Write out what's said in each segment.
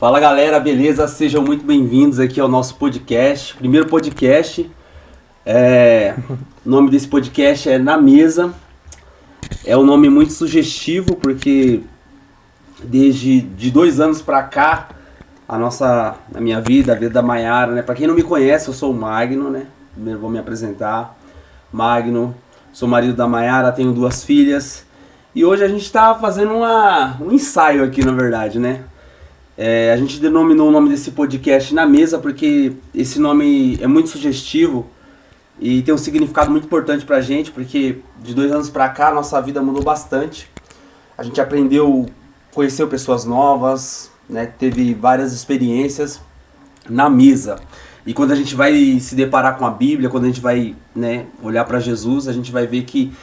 Fala galera, beleza? Sejam muito bem-vindos aqui ao nosso podcast, primeiro podcast. O nome desse podcast é Na Mesa. É um nome muito sugestivo porque desde 2 anos pra cá, a minha vida, a vida da Maiara, né? Pra quem não me conhece, eu sou o Magno, né? Primeiro vou me apresentar. Magno, sou marido da Maiara, tenho 2 filhas. E hoje a gente tá fazendo um ensaio aqui, na verdade, né? A gente denominou o nome desse podcast Na Mesa porque esse nome é muito sugestivo e tem um significado muito importante pra gente, porque de 2 anos pra cá nossa vida mudou bastante. A gente aprendeu, conheceu pessoas novas, né? Teve várias experiências na mesa. E quando a gente vai se deparar com a Bíblia, quando a gente vai, né, olhar para Jesus, a gente vai ver que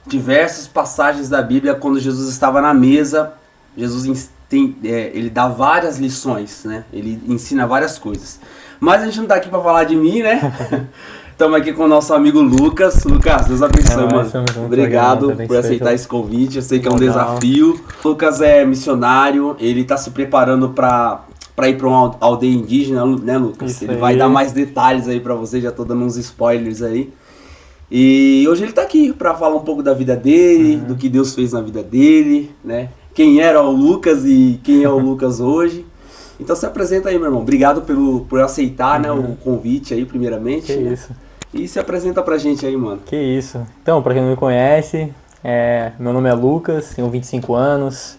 diversas passagens da Bíblia, quando Jesus estava na mesa, Jesus ele dá várias lições, né? Ele ensina várias coisas. Mas a gente não tá aqui para falar de mim, né? Estamos aqui com o nosso amigo Lucas. Lucas, Deus abençoe, mano. Obrigado por aceitar esse convite. Eu sei que é um desafio. Lucas é missionário, ele tá se preparando para ir para uma aldeia indígena, né, Lucas? Isso ele aí. vai dar mais detalhes aí para você, já tô dando uns spoilers aí. E hoje ele tá aqui para falar um pouco da vida dele, do que Deus fez na vida dele, né? Quem era o Lucas e quem é o Lucas hoje. Então se apresenta aí, meu irmão. Obrigado por aceitar, né, o convite aí, primeiramente. Que né? isso. E se apresenta pra gente aí, mano. Que isso. Então, pra quem não me conhece, meu nome é Lucas, tenho 25 anos.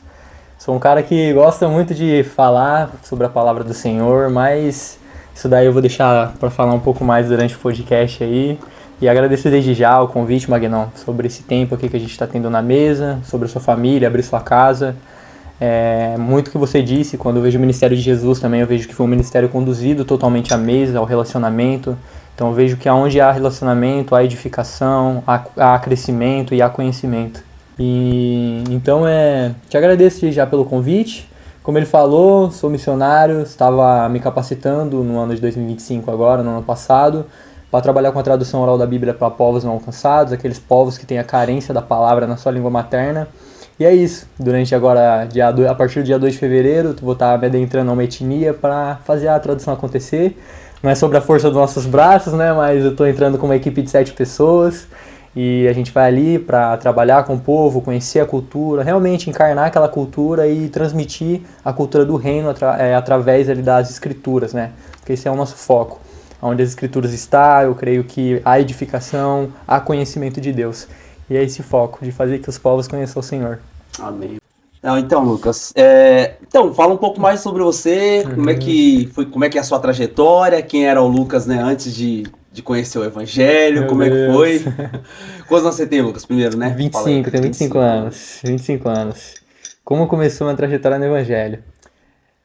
Sou um cara que gosta muito de falar sobre a palavra do Senhor, mas isso daí eu vou deixar pra falar um pouco mais durante o podcast aí. E agradeço desde já o convite, Magnão, sobre esse tempo aqui que a gente está tendo na mesa, sobre a sua família, abrir sua casa. Muito que você disse, quando eu vejo o Ministério de Jesus também, eu vejo que foi um ministério conduzido totalmente à mesa, ao relacionamento. Então eu vejo que aonde há relacionamento, há edificação, há crescimento e há conhecimento. E então te agradeço já pelo convite. Como ele falou, sou missionário, estava me capacitando no ano de 2025 agora, no ano passado, para trabalhar com a tradução oral da Bíblia para povos não alcançados, aqueles povos que têm a carência da palavra na sua língua materna. E é isso, durante agora, a partir do dia 2 de fevereiro, vou estar me adentrando a uma etnia para fazer a tradução acontecer. Não é sobre a força dos nossos braços, né? Mas eu estou entrando com uma equipe de 7 pessoas e a gente vai ali para trabalhar com o povo, conhecer a cultura, realmente encarnar aquela cultura e transmitir a cultura do reino através ali das escrituras, né? Porque esse é o nosso foco. Onde as escrituras estão, eu creio que há edificação, há conhecimento de Deus. E é esse foco, de fazer que os povos conheçam o Senhor. Amém. Então, Lucas, então, fala um pouco mais sobre você, como é que é a sua trajetória, quem era o Lucas, né, antes de conhecer o Evangelho, como é que foi? Quantos anos você tem, Lucas, primeiro, né? 25, tenho 25 anos. 25 anos. Como começou minha trajetória no Evangelho?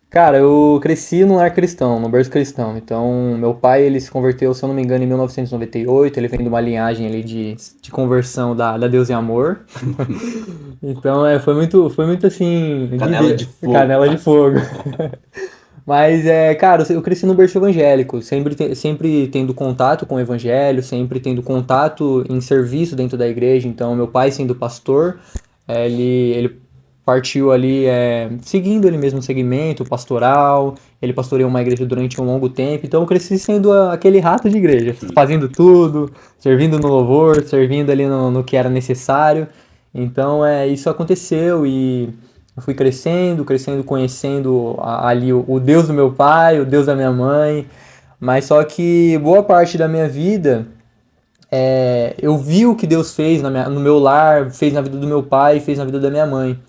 Cara, eu cresci num lar cristão, no berço cristão. Então, meu pai, ele se converteu, se eu não me engano, em 1998. Ele vem de uma linhagem ali de conversão da Deus e Amor. Então, foi muito assim... Canela de fogo. Canela de fogo. Mas, cara, eu cresci no berço evangélico, sempre tendo contato com o evangelho, sempre tendo contato em serviço dentro da igreja. Então, meu pai sendo pastor, ele partiu ali seguindo ele mesmo o segmento pastoral, ele pastoreou uma igreja durante um longo tempo, então eu cresci sendo aquele rato de igreja, fazendo tudo, servindo no louvor, servindo ali no que era necessário. Então isso aconteceu e eu fui crescendo, conhecendo ali o Deus do meu pai, o Deus da minha mãe, mas só que boa parte da minha vida eu vi o que Deus fez no meu lar, fez na vida do meu pai, fez na vida da minha mãe.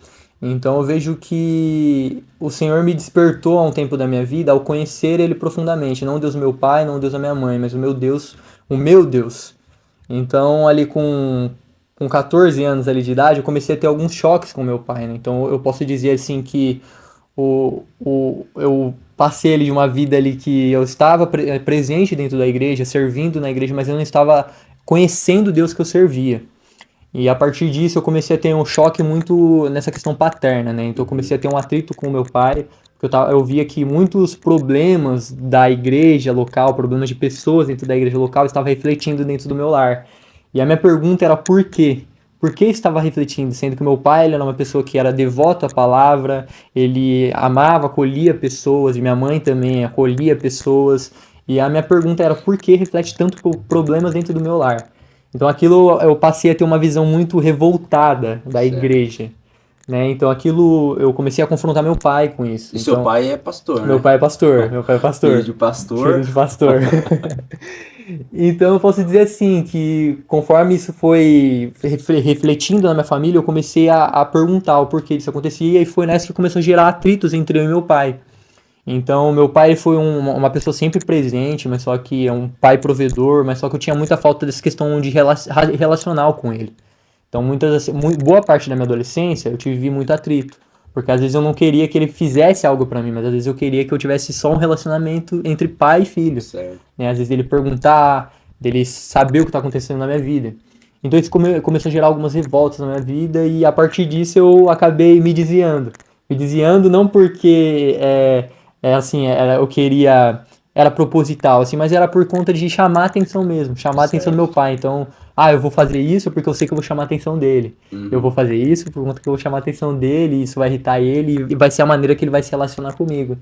Então eu vejo que o Senhor me despertou há um tempo da minha vida ao conhecer Ele profundamente. Não o Deus do meu pai, não o Deus da minha mãe, mas o meu Deus, o meu Deus. Então ali com 14 anos ali de idade, eu comecei a ter alguns choques com meu pai, né? Então eu posso dizer assim que eu passei ali de uma vida ali que eu estava presente dentro da igreja, servindo na igreja, mas eu não estava conhecendo o Deus que eu servia. E a partir disso eu comecei a ter um choque muito nessa questão paterna, né? Então eu comecei a ter um atrito com o meu pai, porque eu via que muitos problemas da igreja local, problemas de pessoas dentro da igreja local, estavam refletindo dentro do meu lar. E a minha pergunta era por quê? por que estava refletindo, sendo que meu pai ele era uma pessoa que era devoto à palavra, ele amava, acolhia pessoas, e minha mãe também acolhia pessoas, e a minha pergunta era por que reflete tanto problemas dentro do meu lar? Então aquilo eu passei a ter uma visão muito revoltada da Certo. igreja, né? Então aquilo eu comecei a confrontar meu pai com isso. E então, seu pai é pastor, né? Meu pai é pastor, meu pai é pastor. Filho de pastor. Filho de pastor. Então eu posso dizer assim, que conforme isso foi refletindo na minha família, eu comecei a perguntar o porquê disso acontecia, e foi nessa que começou a gerar atritos entre eu e meu pai. Então meu pai foi uma pessoa sempre presente, mas só que é um pai provedor, mas só que eu tinha muita falta dessa questão de relacional com ele. Então boa parte da minha adolescência eu tive muito atrito. Porque às vezes eu não queria que ele fizesse algo pra mim, mas às vezes eu queria que eu tivesse só um relacionamento entre pai e filho. Certo. Né? Às vezes ele perguntar, dele saber o que tá acontecendo na minha vida. Então isso começou a gerar algumas revoltas na minha vida, e a partir disso eu acabei me desviando. Me desviando não porque eu queria, era proposital, assim, mas era por conta de chamar a atenção mesmo, chamar a atenção do meu pai. Então, eu vou fazer isso porque eu sei que eu vou chamar a atenção dele. Eu vou fazer isso por conta que eu vou chamar a atenção dele, isso vai irritar ele e vai ser a maneira que ele vai se relacionar comigo.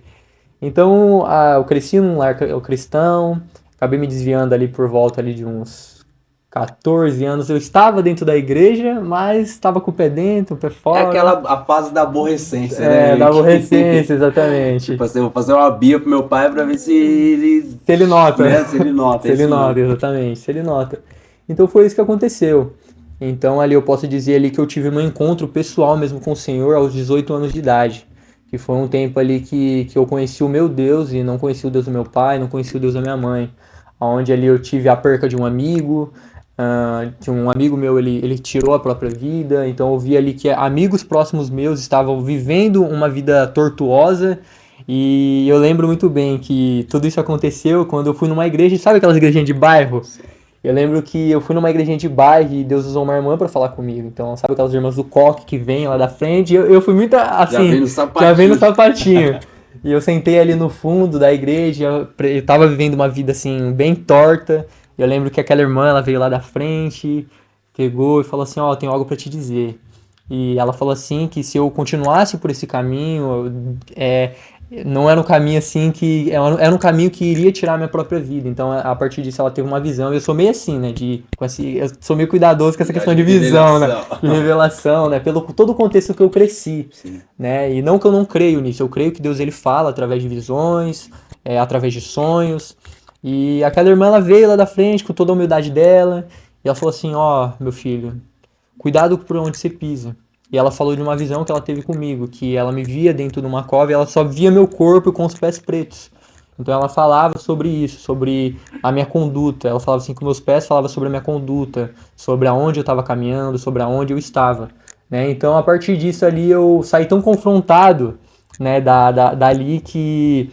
Então, eu cresci num lar cristão, acabei me desviando ali por volta ali de uns 14 anos. Eu estava dentro da igreja, mas estava com o pé dentro, o pé fora. É a fase da aborrecência, né? Da aborrecência, exatamente. Tipo assim, eu vou fazer uma bia pro meu pai pra ver se ele... Se ele nota. Né? Se ele nota. Se ele nota, exatamente. Se ele nota. Então foi isso que aconteceu. Então ali eu posso dizer ali que eu tive um encontro pessoal mesmo com o Senhor aos 18 anos de idade. Que foi um tempo ali que eu conheci o meu Deus e não conheci o Deus do meu pai, não conheci o Deus da minha mãe. Onde ali eu tive a perca de um amigo, de um amigo meu, ele tirou a própria vida. Então eu vi ali que amigos próximos meus estavam vivendo uma vida tortuosa. E eu lembro muito bem que tudo isso aconteceu quando eu fui numa igreja, sabe aquelas igrejinhas de bairro? Eu lembro que eu fui numa igrejinha de bairro e Deus usou uma irmã pra falar comigo. Então, sabe aquelas irmãs do coque que vem lá da frente? Eu fui muito assim, já vem no sapatinho. E eu sentei ali no fundo da igreja, eu tava vivendo uma vida assim, bem torta. E eu lembro que aquela irmã, ela veio lá da frente, pegou e falou assim, tenho algo pra te dizer. E ela falou assim, que se eu continuasse por esse caminho, não era um caminho assim que... Era um caminho que iria tirar a minha própria vida. Então, a partir disso, ela teve uma visão. Eu sou meio assim, né? Eu sou meio cuidadoso com essa questão de visão, né? De revelação, né? Pelo todo o contexto que eu cresci. Sim. Né? E não que eu não creio nisso. Eu creio que Deus, ele fala através de visões, através de sonhos. E aquela irmã, ela veio lá da frente com toda a humildade dela. E ela falou assim, meu filho, cuidado por onde você pisa. E ela falou de uma visão que ela teve comigo, que ela me via dentro de uma cova e ela só via meu corpo com os pés pretos. Então ela falava sobre isso, sobre a minha conduta. Ela falava assim, com meus pés falava sobre a minha conduta, sobre aonde eu estava caminhando, sobre aonde eu estava. Né? Então a partir disso ali eu saí tão confrontado, né, dali que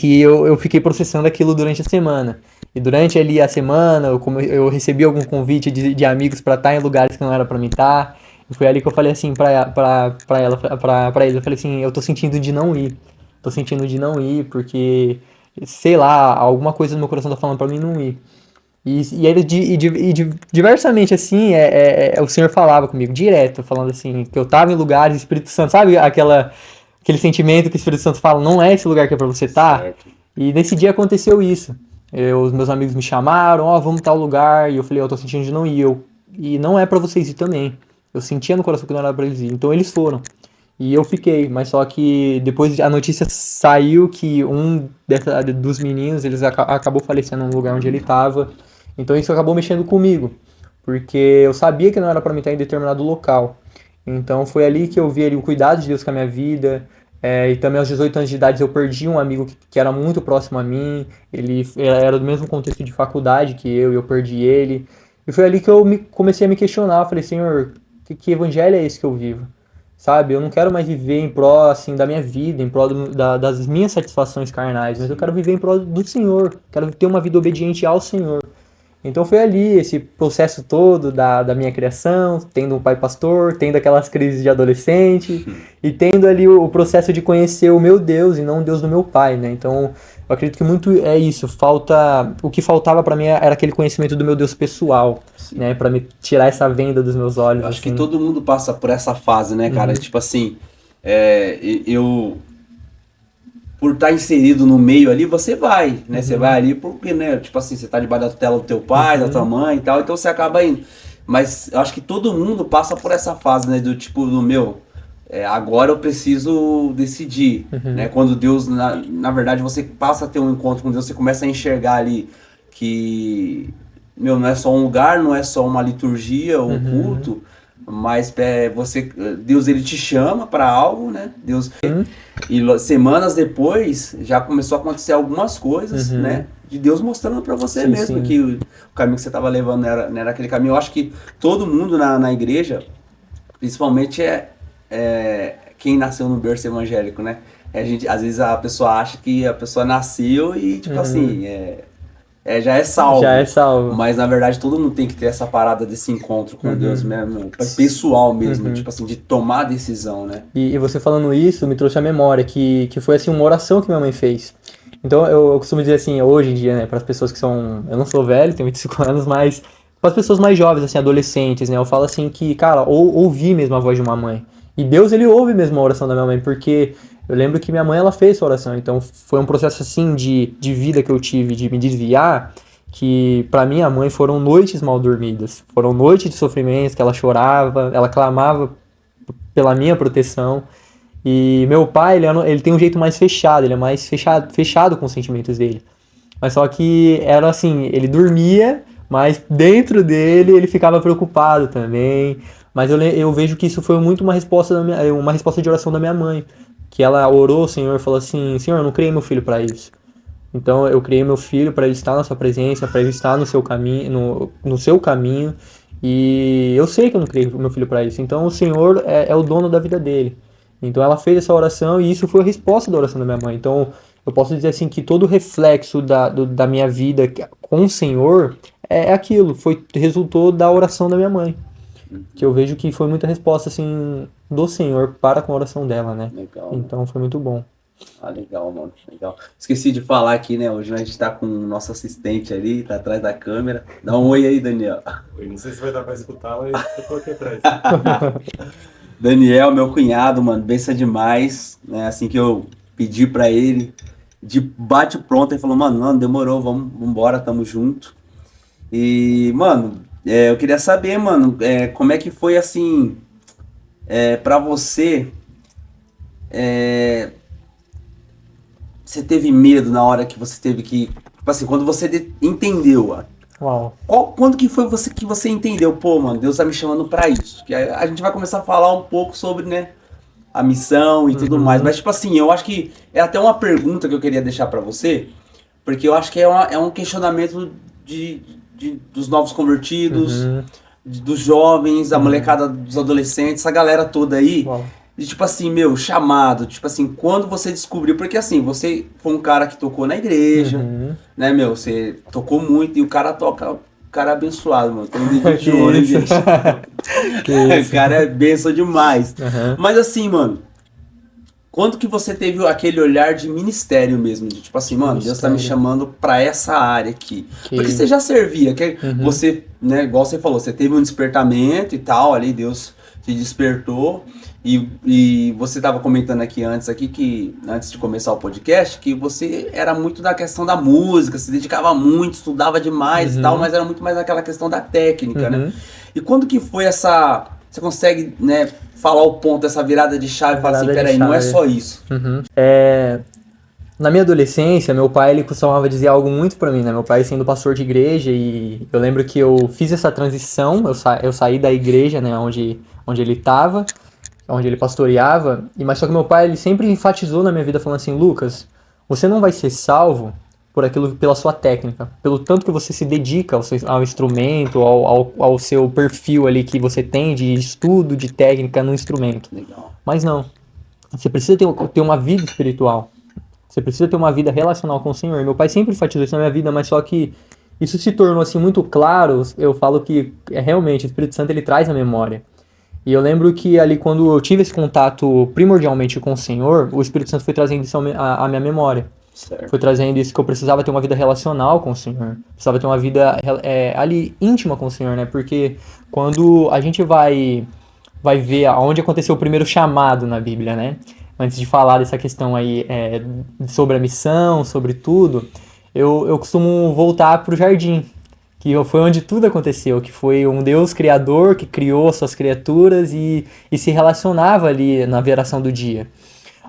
eu fiquei processando aquilo durante a semana. E durante ali a semana eu recebi algum convite de amigos para estar em lugares que não era para mim estar. E foi ali que eu falei assim pra eles, eu falei assim, eu tô sentindo de não ir. Tô sentindo de não ir porque, sei lá, alguma coisa no meu coração tá falando pra mim não ir. E ele, diversamente assim, o Senhor falava comigo, direto, falando assim, que eu tava em lugares, Espírito Santo, sabe aquele sentimento que o Espírito Santo fala, não é esse lugar que é pra você estar? E nesse dia aconteceu isso. Os meus amigos me chamaram, vamos tal lugar, e eu falei, eu tô sentindo de não ir. E não é pra vocês ir também. Eu sentia no coração que não era pra eles ir. Então eles foram. E eu fiquei. Mas só que depois a notícia saiu que um dos meninos, eles acabou falecendo no lugar onde ele estava. Então isso acabou mexendo comigo. Porque eu sabia que não era pra mim estar em determinado local. Então foi ali que eu vi ali o cuidado de Deus com a minha vida. E também aos 18 anos de idade eu perdi um amigo que era muito próximo a mim. Ele era do mesmo contexto de faculdade que eu perdi ele. E foi ali que eu comecei a me questionar. Eu falei, Senhor, que evangelho é esse que eu vivo? Sabe, eu não quero mais viver em prol, assim, da minha vida, em prol das minhas satisfações carnais, mas eu quero viver em prol do Senhor, quero ter uma vida obediente ao Senhor. Então foi ali esse processo todo da minha criação, tendo um pai pastor, tendo aquelas crises de adolescente e tendo ali o processo de conhecer o meu Deus e não o Deus do meu pai, né? Então eu acredito que muito é isso, o que faltava pra mim era aquele conhecimento do meu Deus pessoal, né? Pra me tirar essa venda dos meus olhos. Eu acho assim. que todo mundo passa por essa fase, né, cara? Tipo assim, eu por estar inserido no meio ali, você vai, né? Você vai ali porque, né? Tipo assim, você tá debaixo da tutela do teu pai, da tua mãe e tal, então você acaba indo. Mas eu acho que todo mundo passa por essa fase, né? Do tipo, do meu, agora eu preciso decidir, né? Quando Deus, na verdade, você passa a ter um encontro com Deus, você começa a enxergar ali que, meu, não é só um lugar, não é só uma liturgia, um culto, mas Deus ele te chama para algo, né? Deus e semanas depois já começou a acontecer algumas coisas, né? De Deus mostrando para você mesmo que o caminho que você estava levando não era aquele caminho. Eu acho que todo mundo na igreja, principalmente quem nasceu no berço evangélico, né? Às vezes a pessoa acha que a pessoa nasceu e tipo assim já é salvo. Já é salvo. Mas na verdade todo mundo tem que ter essa parada desse encontro com Deus mesmo, pessoal mesmo, tipo assim, de tomar a decisão, né? E você falando isso me trouxe a memória que foi assim uma oração que minha mãe fez. Então eu costumo dizer assim, hoje em dia, né, para as pessoas que são, eu não sou velho, tenho 25 anos, mas para as pessoas mais jovens, assim, adolescentes, né, eu falo assim que, cara, ouvir mesmo a voz de uma mãe. E Deus, ele ouve mesmo a oração da minha mãe, porque eu lembro que minha mãe, ela fez essa oração, então foi um processo assim de vida que eu tive, de me desviar, que pra minha mãe foram noites mal dormidas, foram noites de sofrimentos que ela chorava, ela clamava pela minha proteção. E meu pai, ele tem um jeito mais fechado, ele é mais fechado com os sentimentos dele. Mas só que era assim, ele dormia, mas dentro dele ele ficava preocupado também. Mas eu vejo que isso foi muito uma resposta uma resposta de oração da minha mãe, que ela orou ao Senhor e falou assim: Senhor, eu não criei meu filho para isso. Então eu criei meu filho para ele estar na sua presença, para ele estar no seu caminho, no seu caminho. E eu sei que eu não criei meu filho para isso. Então o Senhor é o dono da vida dele. Então ela fez essa oração e isso foi a resposta da oração da minha mãe. Então eu posso dizer assim que todo o reflexo da minha vida com o Senhor é aquilo, resultou da oração da minha mãe. Que eu vejo que foi muita resposta assim do Senhor para com a oração dela, né? Legal. Então foi muito bom. Ah, legal, mano, legal. Esqueci de falar aqui, né? Hoje a gente tá com o nosso assistente ali, tá atrás da câmera. Dá um oi aí, Daniel. Oi, não sei se vai dar pra escutar, mas eu tô aqui atrás. Daniel, meu cunhado, mano, benção demais, né? Assim que eu pedi pra ele, de bate pronto, ele falou, mano, não, demorou, vamos embora, tamo junto. E, mano, eu queria saber, mano, como é que foi, assim, pra você, você teve medo na hora que você teve que, tipo assim, quando você entendeu, Uau. quando que foi que você entendeu, pô, mano, Deus tá me chamando pra isso? Que a gente vai começar a falar um pouco sobre, né, a missão e tudo mais. Mas, tipo assim, eu acho que é até uma pergunta que eu queria deixar pra você, porque eu acho que é um questionamento dos novos convertidos, dos jovens, da molecada, dos adolescentes, essa galera toda aí. Uau. De, tipo assim, meu, chamado, tipo assim, quando você descobriu, porque assim, você foi um cara que tocou na igreja, né, meu, você tocou muito e o cara toca, o cara é abençoado, mano, tem um dedo de ouro, hein, gente? O cara é benção demais. Mas assim, mano, quando que você teve aquele olhar de ministério mesmo, de tipo assim, mano, Deus tá me chamando pra essa área aqui. Porque você já servia, que você, né, igual você falou, você teve um despertamento e tal, ali Deus te despertou. E você estava comentando aqui antes que antes de começar o podcast, que você era muito da questão da música, se dedicava muito, estudava demais e tal, mas era muito mais aquela questão da técnica, né? E quando que foi você consegue, né, falar o ponto, essa virada de chave e falar assim, peraí, não é só isso. Na minha adolescência, meu pai, ele costumava dizer algo muito pra mim, né? Meu pai sendo pastor de igreja, e eu lembro que eu fiz essa transição, eu saí da igreja, né, onde ele estava, onde ele pastoreava, mas só que meu pai, ele sempre enfatizou na minha vida, falando assim, Lucas, você não vai ser salvo pela sua técnica, pelo tanto que você se dedica ao instrumento, ao seu perfil ali que você tem de estudo, de técnica no instrumento. Legal. Mas não, você precisa ter uma vida espiritual, você precisa ter uma vida relacional com o Senhor. Meu pai sempre enfatizou isso na minha vida, mas só que isso se tornou assim muito claro. Eu falo que realmente o Espírito Santo ele traz a memória. E eu lembro que ali quando eu tive esse contato primordialmente com o Senhor, o Espírito Santo foi trazendo isso à minha memória. Certo. Foi trazendo isso que eu precisava ter uma vida relacional com o Senhor. Precisava ter uma vida ali íntima com o Senhor, né? Porque quando a gente vai ver aonde aconteceu o primeiro chamado na Bíblia, né? Antes de falar dessa questão aí sobre a missão, sobre tudo, eu costumo voltar para o jardim, que foi onde tudo aconteceu, que foi um Deus criador que criou suas criaturas e se relacionava ali na viração do dia.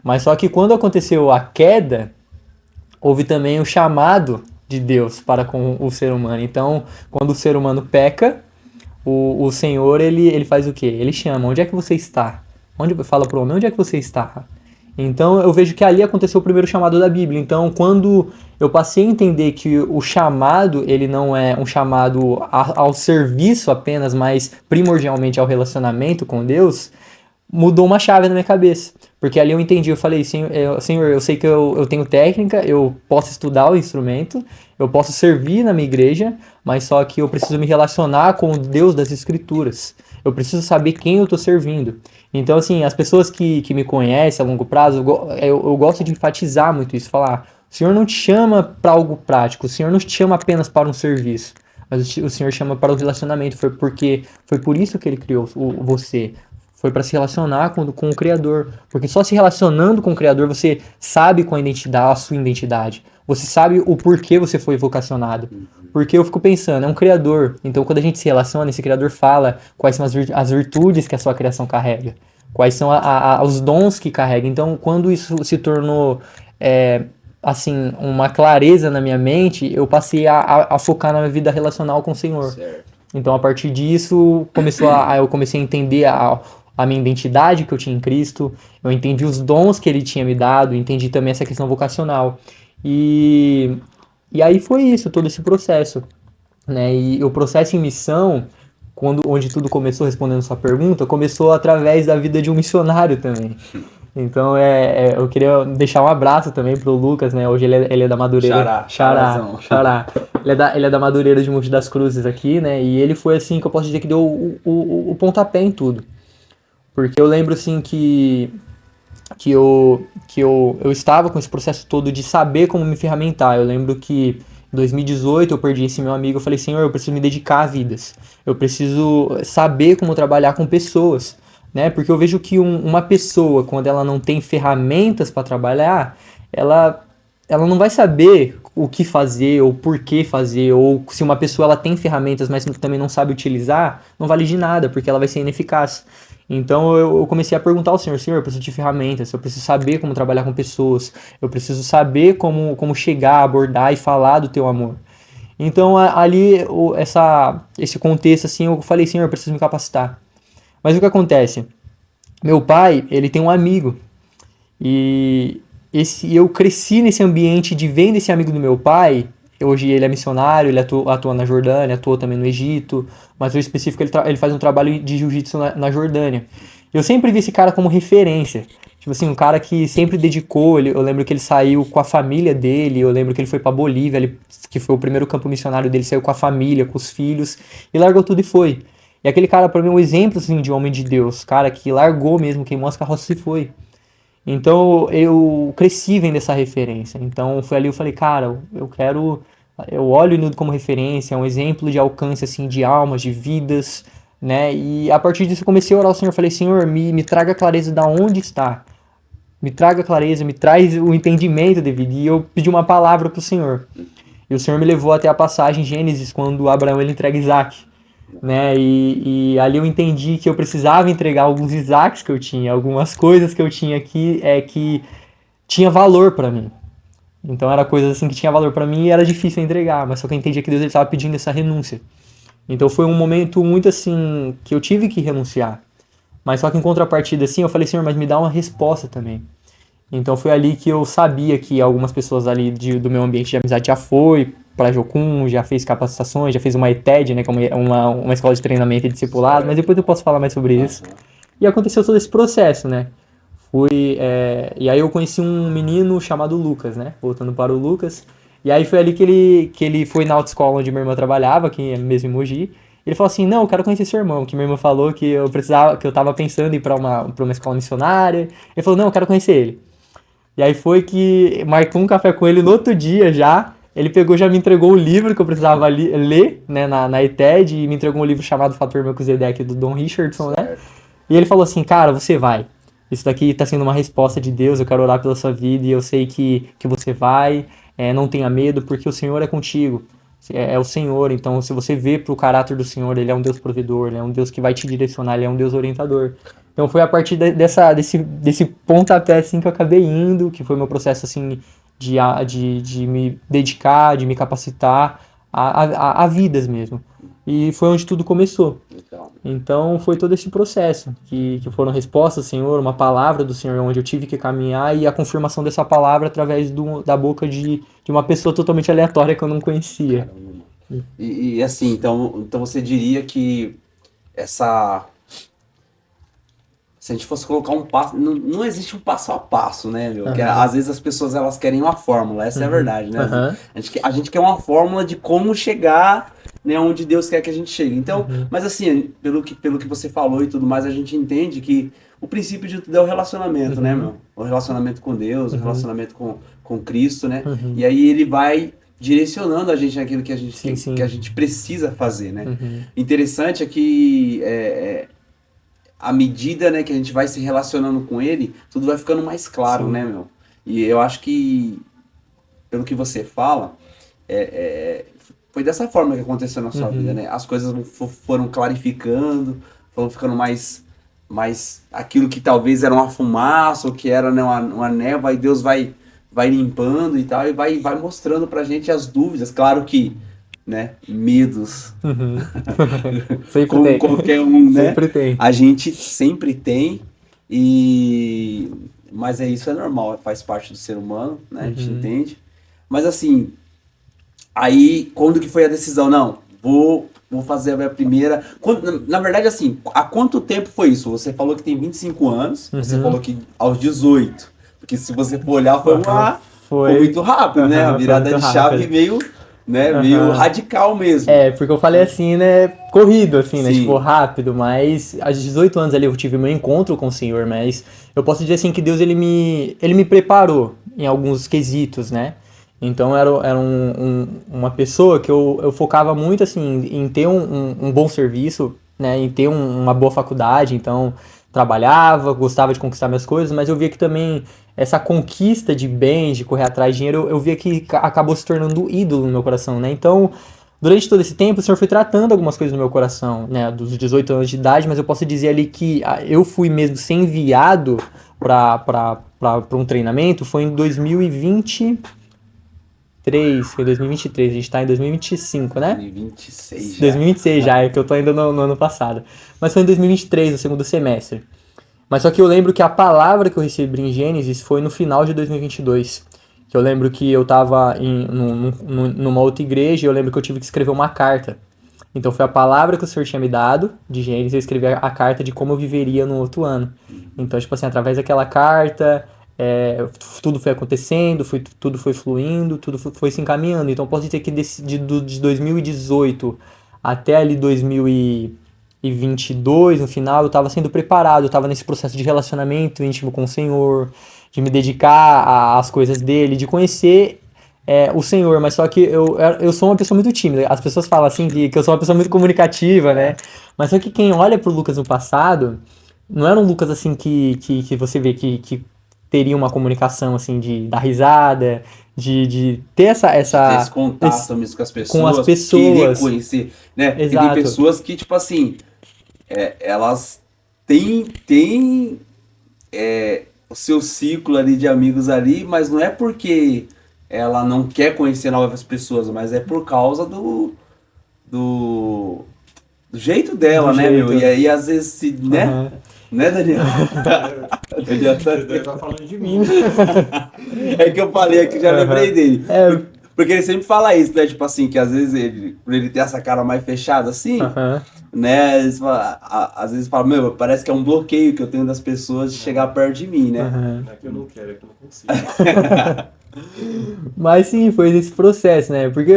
Mas só que quando aconteceu a queda, houve também o chamado de Deus para com o ser humano. Então, quando o ser humano peca, o Senhor, ele faz o quê? Ele chama, onde é que você está? Fala para o homem, onde é que você está? Então, eu vejo que ali aconteceu o primeiro chamado da Bíblia. Então, quando eu passei a entender que o chamado, ele não é um chamado ao serviço apenas, mas primordialmente ao relacionamento com Deus, mudou uma chave na minha cabeça. Porque ali eu entendi, eu falei, Senhor, eu sei que eu tenho técnica, eu posso estudar o instrumento, eu posso servir na minha igreja, mas só que eu preciso me relacionar com o Deus das Escrituras. Eu preciso saber quem eu estou servindo. Então, assim, as pessoas que me conhecem a longo prazo, eu gosto de enfatizar muito isso, falar, o Senhor não te chama para algo prático, o Senhor não te chama apenas para um serviço, mas o Senhor chama para o relacionamento, foi por isso que Ele criou você. Foi para se relacionar com o Criador. Porque só se relacionando com o Criador você sabe com a sua identidade. Você sabe o porquê você foi vocacionado. Porque eu fico pensando, é um Criador. Então quando a gente se relaciona, esse Criador fala quais são as virtudes que a sua criação carrega. Quais são os dons que carrega. Então quando isso se tornou assim, uma clareza na minha mente, eu passei a focar na minha vida relacional com o Senhor. Certo. Então a partir disso eu comecei a entender a minha identidade que eu tinha em Cristo, eu entendi os dons que Ele tinha me dado, entendi também essa questão vocacional. E aí foi isso, todo esse processo, né? E o processo em missão, onde tudo começou, respondendo sua pergunta, começou através da vida de um missionário também. Então eu queria deixar um abraço também pro Lucas, né? Hoje ele é da Madureira. Xará. Ele é da Madureira de Monte das Cruzes aqui, né? E ele foi assim que eu posso dizer que deu o pontapé em tudo. Porque eu lembro assim que eu estava com esse processo todo de saber como me ferramentar. Eu lembro que em 2018 eu perdi esse meu amigo, eu falei, Senhor, eu preciso me dedicar a vidas. Eu preciso saber como trabalhar com pessoas, né? Porque eu vejo que uma pessoa, quando ela não tem ferramentas para trabalhar, ela não vai saber o que fazer, ou por que fazer, ou se uma pessoa ela tem ferramentas, mas também não sabe utilizar, não vale de nada, porque ela vai ser ineficaz. Então eu comecei a perguntar ao Senhor, eu preciso de ferramentas, eu preciso saber como trabalhar com pessoas, eu preciso saber como chegar, abordar e falar do teu amor. Então ali, esse contexto assim, eu falei, Senhor, eu preciso me capacitar. Mas o que acontece? Meu pai, ele tem um amigo, e eu cresci nesse ambiente de vendo esse amigo do meu pai. Hoje ele é missionário, ele atua na Jordânia, atua também no Egito, mas no específico ele faz um trabalho de jiu-jitsu na Jordânia. Eu sempre vi esse cara como referência, tipo assim, um cara que sempre dedicou, eu lembro que ele saiu com a família dele, eu lembro que ele foi pra Bolívia, que foi o primeiro campo missionário dele, saiu com a família, com os filhos, e largou tudo e foi. E aquele cara pra mim é um exemplo assim, de homem de Deus, cara que largou mesmo, queimou as carroças e foi. Então eu cresci vendo essa referência. Então foi ali eu falei, cara, eu olho o Nildo como referência, é um exemplo de alcance assim de almas, de vidas, né? E a partir disso eu comecei a orar ao Senhor, falei, Senhor, me traga clareza de onde está. Me traga clareza, me traz o entendimento devido. E eu pedi uma palavra pro Senhor. E o Senhor me levou até a passagem em Gênesis, quando Abraão ele entrega Isaac. Né? E ali eu entendi que eu precisava entregar alguns Isaacs que eu tinha, algumas coisas que eu tinha aqui que tinha valor para mim. Então era coisas assim que tinha valor para mim e era difícil entregar, mas só que eu entendia que Deus estava pedindo essa renúncia. Então foi um momento muito assim que eu tive que renunciar. Mas só que em contrapartida assim, eu falei, Senhor, mas me dá uma resposta também. Então foi ali que eu sabia que algumas pessoas ali do meu ambiente de amizade já foi para Jocum, já fez capacitações, já fez uma ETED, né, que é uma escola de treinamento e discipulado, mas depois eu posso falar mais sobre isso. E aconteceu todo esse processo, né? E aí eu conheci um menino chamado Lucas, né? Voltando para o Lucas, E aí foi ali que ele foi na autoescola onde minha irmã trabalhava, aqui mesmo em Mogi. Ele falou assim, não, eu quero conhecer seu irmão, que minha irmã falou que eu precisava, que eu tava pensando em ir pra uma escola missionária. Ele falou, não, eu quero conhecer ele. E aí foi que marcou um café com ele no outro dia já. Ele pegou, já me entregou o livro que eu precisava ler, né, na ETED, e me entregou um livro chamado Fator Melquisedeque, do Don Richardson, né? E ele falou assim, cara, você vai. Isso daqui tá sendo uma resposta de Deus, eu quero orar pela sua vida, e eu sei que você vai, não tenha medo, porque o Senhor é contigo. É o Senhor, então se você vê pro caráter do Senhor, Ele é um Deus provedor, Ele é um Deus que vai te direcionar, Ele é um Deus orientador. Então foi a partir desse pontapé assim que eu acabei indo, que foi meu processo assim de me dedicar, de me capacitar a vidas mesmo. E foi onde tudo começou. Então foi todo esse processo, que foram respostas do Senhor, uma palavra do Senhor onde eu tive que caminhar e a confirmação dessa palavra através da boca de uma pessoa totalmente aleatória que eu não conhecia. E assim, então você diria que essa... Se a gente fosse colocar um passo... Não existe um passo a passo, né, meu? Que, às vezes as pessoas elas querem uma fórmula, essa é a verdade, né? A gente quer uma fórmula de como chegar, né, onde Deus quer que a gente chegue. Então, mas assim, pelo que você falou e tudo mais, a gente entende que o princípio de tudo é o relacionamento, né, meu? O relacionamento com Deus, o relacionamento com Cristo, né? E aí ele vai direcionando a gente naquilo que a gente, que a gente precisa fazer, né? Interessante é que... à medida, né, que a gente vai se relacionando com ele, tudo vai ficando mais claro, né, meu? E eu acho que, pelo que você fala, foi dessa forma que aconteceu na sua vida, né? As coisas foram clarificando, foram ficando mais aquilo que talvez era uma fumaça, ou que era, né, uma névoa, e Deus vai limpando e tal, e vai mostrando pra gente as dúvidas. Claro que, né, medos, como tem. qualquer um, né, Sempre tem. a gente sempre tem, mas isso é normal, faz parte do ser humano, né, a gente entende, mas assim, aí quando que foi a decisão? Não, vou fazer a primeira, na verdade assim, há quanto tempo foi isso? Você falou que tem 25 anos, você falou que aos 18, porque se você for olhar foi muito rápido, né, a virada de chave meio radical mesmo. Porque eu falei assim, né, corrido, assim, né, Sim. tipo, rápido, mas aos 18 anos ali eu tive meu encontro com o Senhor, mas eu posso dizer assim que Deus, ele me preparou em alguns quesitos, né, então era uma pessoa que eu focava muito, assim, em ter um bom serviço, né, em ter uma boa faculdade, então trabalhava, gostava de conquistar minhas coisas, mas eu via que também essa conquista de bens, de correr atrás de dinheiro, eu via que acabou se tornando ídolo no meu coração, né? Então, durante todo esse tempo, o Senhor foi tratando algumas coisas no meu coração, né? Dos 18 anos de idade, mas eu posso dizer ali que eu fui mesmo ser enviado para um treinamento, foi em 2023, foi 2023, a gente tá em 2025, né? 2026 já. 2026 já, é que eu tô ainda no ano passado. Mas foi em 2023, no segundo semestre. Mas só que eu lembro que a palavra que eu recebi em Gênesis foi no final de 2022. Que eu lembro que eu tava numa outra igreja e eu lembro que eu tive que escrever uma carta. Então foi a palavra que o Senhor tinha me dado de Gênesis, eu escrevi a carta de como eu viveria no outro ano. Então, tipo assim, através daquela carta, tudo foi acontecendo, tudo foi fluindo, tudo foi se encaminhando. Então posso dizer que de 2018 até ali 2022, no final, eu estava sendo preparado, eu estava nesse processo de relacionamento íntimo com o Senhor, de me dedicar às coisas dele, de conhecer o Senhor, mas só que eu sou uma pessoa muito tímida. As pessoas falam assim que eu sou uma pessoa muito comunicativa, né? Mas só que quem olha pro Lucas no passado, não era um Lucas assim que você vê que teria uma comunicação assim de dar risada, de ter essa esse contato mesmo com as pessoas, querer conhecer, né? Exato. E tem pessoas que, tipo assim, elas têm o seu ciclo ali de amigos ali, mas não é porque ela não quer conhecer novas pessoas, mas é por causa do jeito dela, né, meu? E aí, às vezes, né? Né, Daniel? Daniel tá falando de mim. É que eu falei aqui, já lembrei dele. Porque ele sempre fala isso, né? Tipo assim, que às vezes por ele ter essa cara mais fechada assim, né? Às vezes fala, meu, parece que é um bloqueio que eu tenho das pessoas de chegar perto de mim, né? Não é que eu não quero, é que eu não consigo. Mas sim, foi nesse processo, né? Porque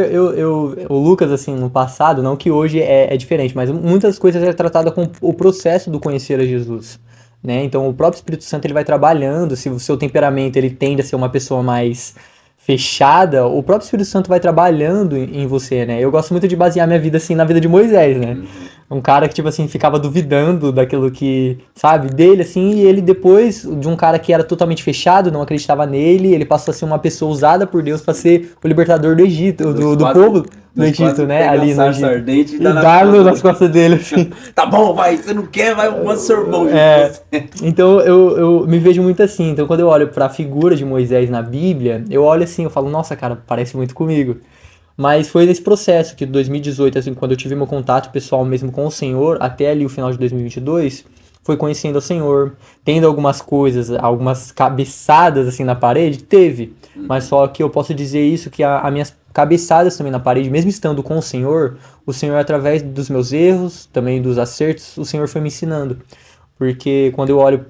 o Lucas, assim, no passado, não que hoje é diferente, mas muitas coisas é tratada com o processo do conhecer a Jesus, né? Então o próprio Espírito Santo ele vai trabalhando, se o seu temperamento ele tende a ser uma pessoa mais fechada, o próprio Espírito Santo vai trabalhando em você, né? Eu gosto muito de basear minha vida, assim, na vida de Moisés, né? Um cara que, tipo assim, ficava duvidando daquilo que, sabe, dele, assim, e ele depois, de um cara que era totalmente fechado, não acreditava nele, ele passou a ser uma pessoa usada por Deus para ser o libertador do Egito, do povo do Egito, né, ali no Egito. Ardente E dar nas costas dele, assim. Tá bom, vai, você não quer, vai, manda seu irmão. Então eu me vejo muito assim, então quando eu olho para a figura de Moisés na Bíblia, eu olho assim, eu falo, nossa, cara, parece muito comigo. Mas foi nesse processo que de 2018, assim, quando eu tive meu contato pessoal mesmo com o Senhor, até ali o final de 2022, foi conhecendo o Senhor, tendo algumas coisas, algumas cabeçadas assim na parede, teve. Mas só que eu posso dizer isso, que as minhas cabeçadas também na parede, mesmo estando com o Senhor através dos meus erros, também dos acertos, o Senhor foi me ensinando. Porque quando eu olho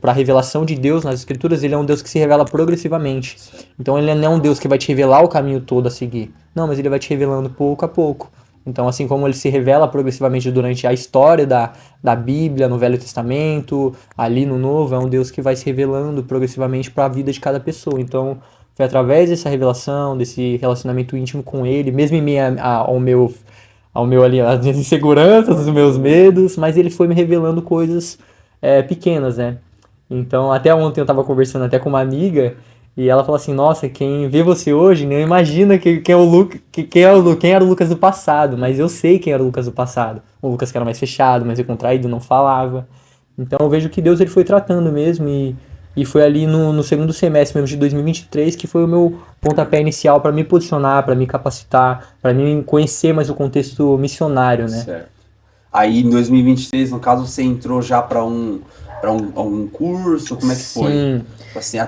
para a revelação de Deus nas Escrituras, ele é um Deus que se revela progressivamente. Então ele não é um Deus que vai te revelar o caminho todo a seguir. Não, mas ele vai te revelando pouco a pouco. Então, assim como ele se revela progressivamente durante a história da Bíblia, no Velho Testamento, ali no Novo, é um Deus que vai se revelando progressivamente para a vida de cada pessoa. Então, foi através dessa revelação, desse relacionamento íntimo com ele, mesmo em meio ao meu ali, as minhas inseguranças, os meus medos, mas ele foi me revelando coisas pequenas, né? Então, até ontem eu tava conversando até com uma amiga e ela falou assim, nossa, quem vê você hoje nem imagina quem era o Lucas do passado, mas eu sei quem era o Lucas do passado. O Lucas que era mais fechado, mais recontraído, não falava. Então eu vejo que Deus ele foi tratando mesmo e foi ali no segundo semestre mesmo de 2023 que foi o meu pontapé inicial para me posicionar, para me capacitar, para me conhecer mais o contexto missionário, né? Certo. Aí em 2023, no caso, você entrou já para um curso, como é que foi? Sim. Assim,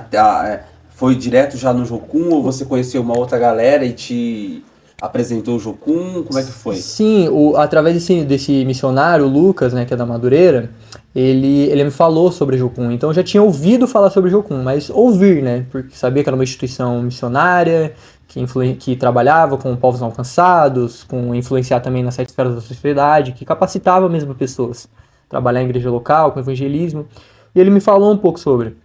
foi direto já no Jocum ou você conheceu uma outra galera e te apresentou o Jocum? Como é que foi? Sim, através desse missionário, o Lucas, né, que é da Madureira, ele me falou sobre Jocum. Então eu já tinha ouvido falar sobre Jocum, mas ouvir, né, porque sabia que era uma instituição missionária, que trabalhava com povos não alcançados, com influenciar também nas sete esferas da sociedade, que capacitava mesmo pessoas. Trabalhar em igreja local, com evangelismo. E ele me falou um pouco sobre.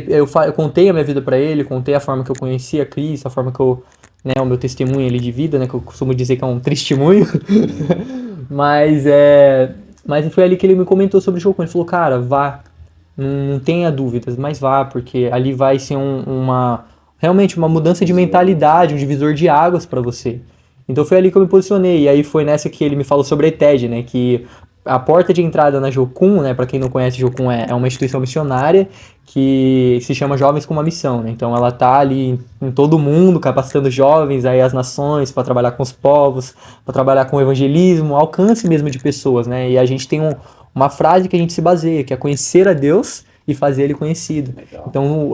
Eu contei a minha vida para ele, contei a forma que eu conhecia Cristo, a forma que eu, né, o meu testemunho ali de vida, né, que eu costumo dizer que é um testemunho. Mas foi ali que ele me comentou sobre o Jocum. Ele falou, cara, vá, não tenha dúvidas, mas vá, porque ali vai ser realmente uma mudança de mentalidade, um divisor de águas para você. Então foi ali que eu me posicionei, e aí foi nessa que ele me falou sobre a ETED, né, que a porta de entrada na Jocum, né, para quem não conhece, Jocum é uma instituição missionária que se chama Jovens com uma Missão, né? Então ela tá ali em todo mundo capacitando jovens, aí as nações para trabalhar com os povos, para trabalhar com o evangelismo, alcance mesmo de pessoas, né? E a gente tem uma frase que a gente se baseia, que é conhecer a Deus e fazer ele conhecido. Legal. Então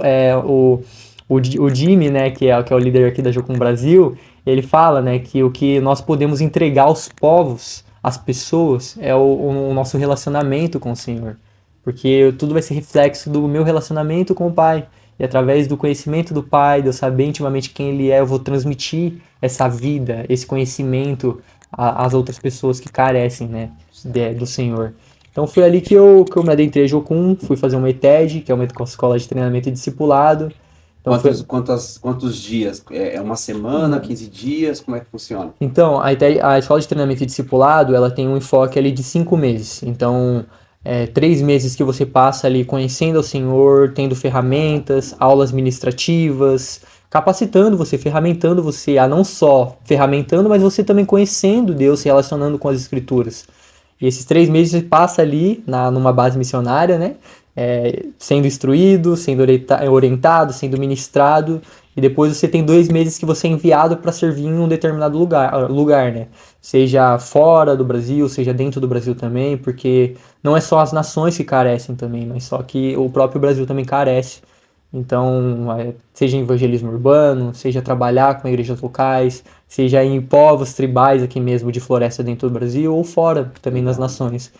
o Jimmy, né, que é o líder aqui da Jocum Brasil, ele fala, né, que o que nós podemos entregar aos povos, às pessoas, é o nosso relacionamento com o Senhor. Porque tudo vai ser reflexo do meu relacionamento com o Pai. E através do conhecimento do Pai, de eu saber intimamente quem Ele é, eu vou transmitir essa vida, esse conhecimento às outras pessoas que carecem, né, do Senhor. Então foi ali que eu me adentrei a Jocum, fui fazer uma ETED, que é uma escola de treinamento e discipulado. Então, Quantos dias? É uma semana, 15 dias? Como é que funciona? Então, a escola de treinamento e discipulado, ela tem um enfoque ali de 5 meses. Então, 3 meses que você passa ali conhecendo o Senhor, tendo ferramentas, aulas ministrativas, capacitando você, ferramentando você a não só ferramentando, mas você também conhecendo Deus, se relacionando com as Escrituras. E esses 3 meses você passa ali numa base missionária, né? Sendo instruído, sendo orientado, sendo ministrado, e depois você tem 2 meses que você é enviado para servir em um determinado lugar, né? Seja fora do Brasil, seja dentro do Brasil também, porque não é só as nações que carecem também, mas só que o próprio Brasil também carece. Então, seja em evangelismo urbano, seja trabalhar com igrejas locais, seja em povos tribais aqui mesmo de floresta dentro do Brasil ou fora também nas nações.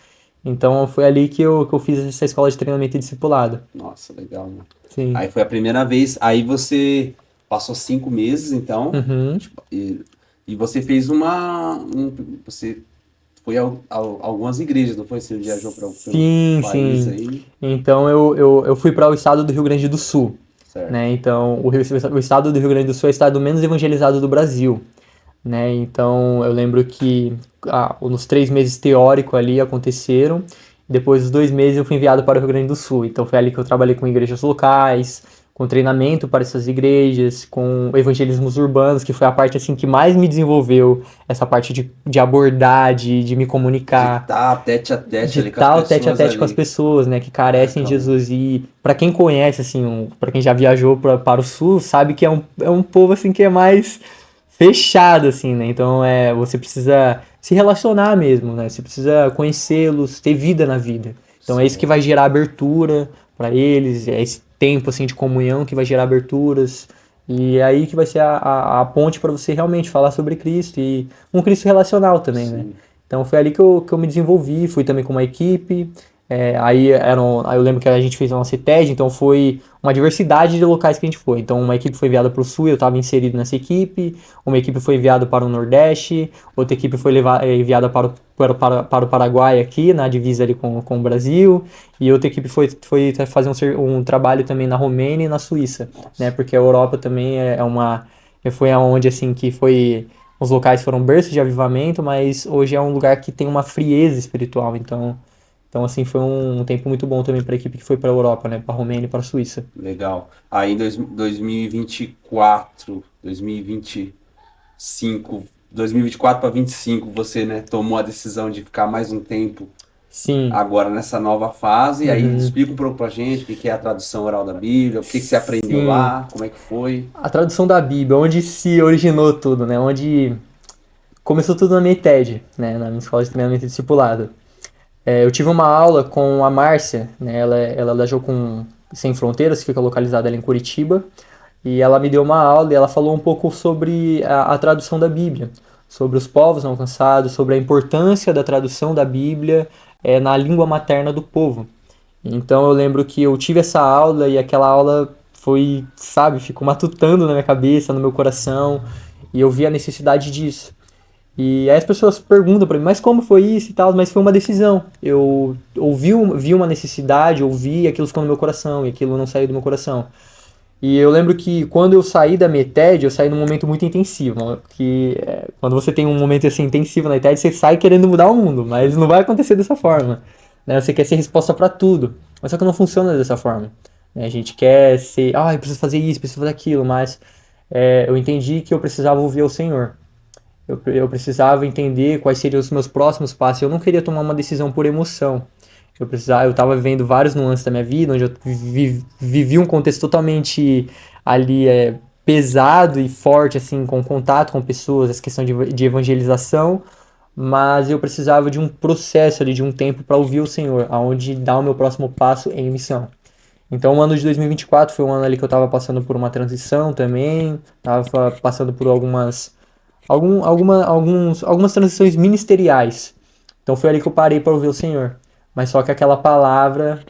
Então foi ali que eu fiz essa escola de treinamento e discipulado. Nossa, legal, né? Sim. Aí foi a primeira vez, aí você passou 5 meses, então, Uhum. tipo, e você fez você foi a algumas igrejas, não foi? Você viajou pelo Sim, país sim. aí, Então eu fui para o estado do Rio Grande do Sul, certo? né? Então o estado do Rio Grande do Sul é o estado menos evangelizado do Brasil, né? Então eu lembro que nos 3 meses teórico ali aconteceram. Depois dos 2 meses eu fui enviado para o Rio Grande do Sul. Então foi ali que eu trabalhei com igrejas locais, com treinamento para essas igrejas, com evangelismos urbanos, que foi a parte assim que mais me desenvolveu, essa parte de abordar, de me De comunicar, estar tete a tete de ali com as tal tete a pessoas tete com as ali. pessoas, né, que carecem de Caraca, mano. Jesus. E para quem conhece, assim, para quem já viajou para o sul, sabe que é um povo assim que é mais fechado, assim, né? Então você precisa se relacionar mesmo, né? Você precisa conhecê-los, ter vida na vida. Então é isso que vai Certo. gerar abertura para eles, é esse tempo assim de comunhão que vai gerar aberturas. E é aí que vai ser a ponte para você realmente falar sobre Cristo e um Cristo relacional também, né? Sim. Então foi ali que eu me desenvolvi, fui também com uma equipe. Aí eu lembro que a gente fez uma CETED, então foi uma diversidade de locais que a gente foi. Então uma equipe foi enviada para o Sul, eu estava inserido nessa equipe. Uma equipe foi enviada para o Nordeste, outra equipe foi enviada para o Paraguai aqui, na divisa ali com o Brasil. E outra equipe foi fazer um trabalho também na Romênia e na Suíça, né? Nossa. Porque a Europa também foi aonde assim que foi os locais foram berços de avivamento, mas hoje é um lugar que tem uma frieza espiritual. Então assim, foi um tempo muito bom também para a equipe que foi para a Europa, né? Para a Romênia e para a Suíça. Legal. Aí em 2024, 2025, 2024 para 25, você, né, tomou a decisão de ficar mais um tempo Sim. agora nessa nova fase. Aí Uhum. explica um pouco pra gente o que que é a tradução oral da Bíblia, o que que você aprendeu Sim. lá, como é que foi. A tradução da Bíblia, onde se originou tudo, né? Onde começou tudo na minha TED, né? Na minha escola de treinamento e discipulado. Eu tive uma aula com a Márcia, né? Ela viajou com Sem Fronteiras, que fica localizada ali em Curitiba, e ela me deu uma aula e ela falou um pouco sobre a tradução da Bíblia, sobre os povos não alcançados, sobre a importância da tradução da Bíblia na língua materna do povo. Então eu lembro que eu tive essa aula e aquela aula foi, sabe, ficou matutando na minha cabeça, no meu coração, e eu vi a necessidade disso. E aí as pessoas perguntam pra mim, mas como foi isso e tal? Mas foi uma decisão. Eu vi uma necessidade, ouvi, e aquilo ficou no meu coração, e aquilo não saiu do meu coração. E eu lembro que quando eu saí da minha TED, eu saí num momento muito intensivo. Quando você tem um momento assim intensivo na TED, você sai querendo mudar o mundo, mas não vai acontecer dessa forma. Né? Você quer ser resposta pra tudo, mas só que não funciona dessa forma. Né? A gente quer ser, eu preciso fazer isso, preciso fazer aquilo, mas eu entendi que eu precisava ouvir o Senhor. Eu precisava entender quais seriam os meus próximos passos. Eu não queria tomar uma decisão por emoção. Eu estava vivendo vários nuances da minha vida, onde eu vivi um contexto totalmente ali pesado e forte, assim, com contato com pessoas, essa questão de evangelização, mas eu precisava de um processo ali, de um tempo para ouvir o Senhor, aonde dar o meu próximo passo em missão. Então, o ano de 2024 foi um ano ali que eu estava passando por uma transição também, estava passando por algumas transições ministeriais. Então foi ali que eu parei para ouvir o Senhor. Mas só que aquela palavra,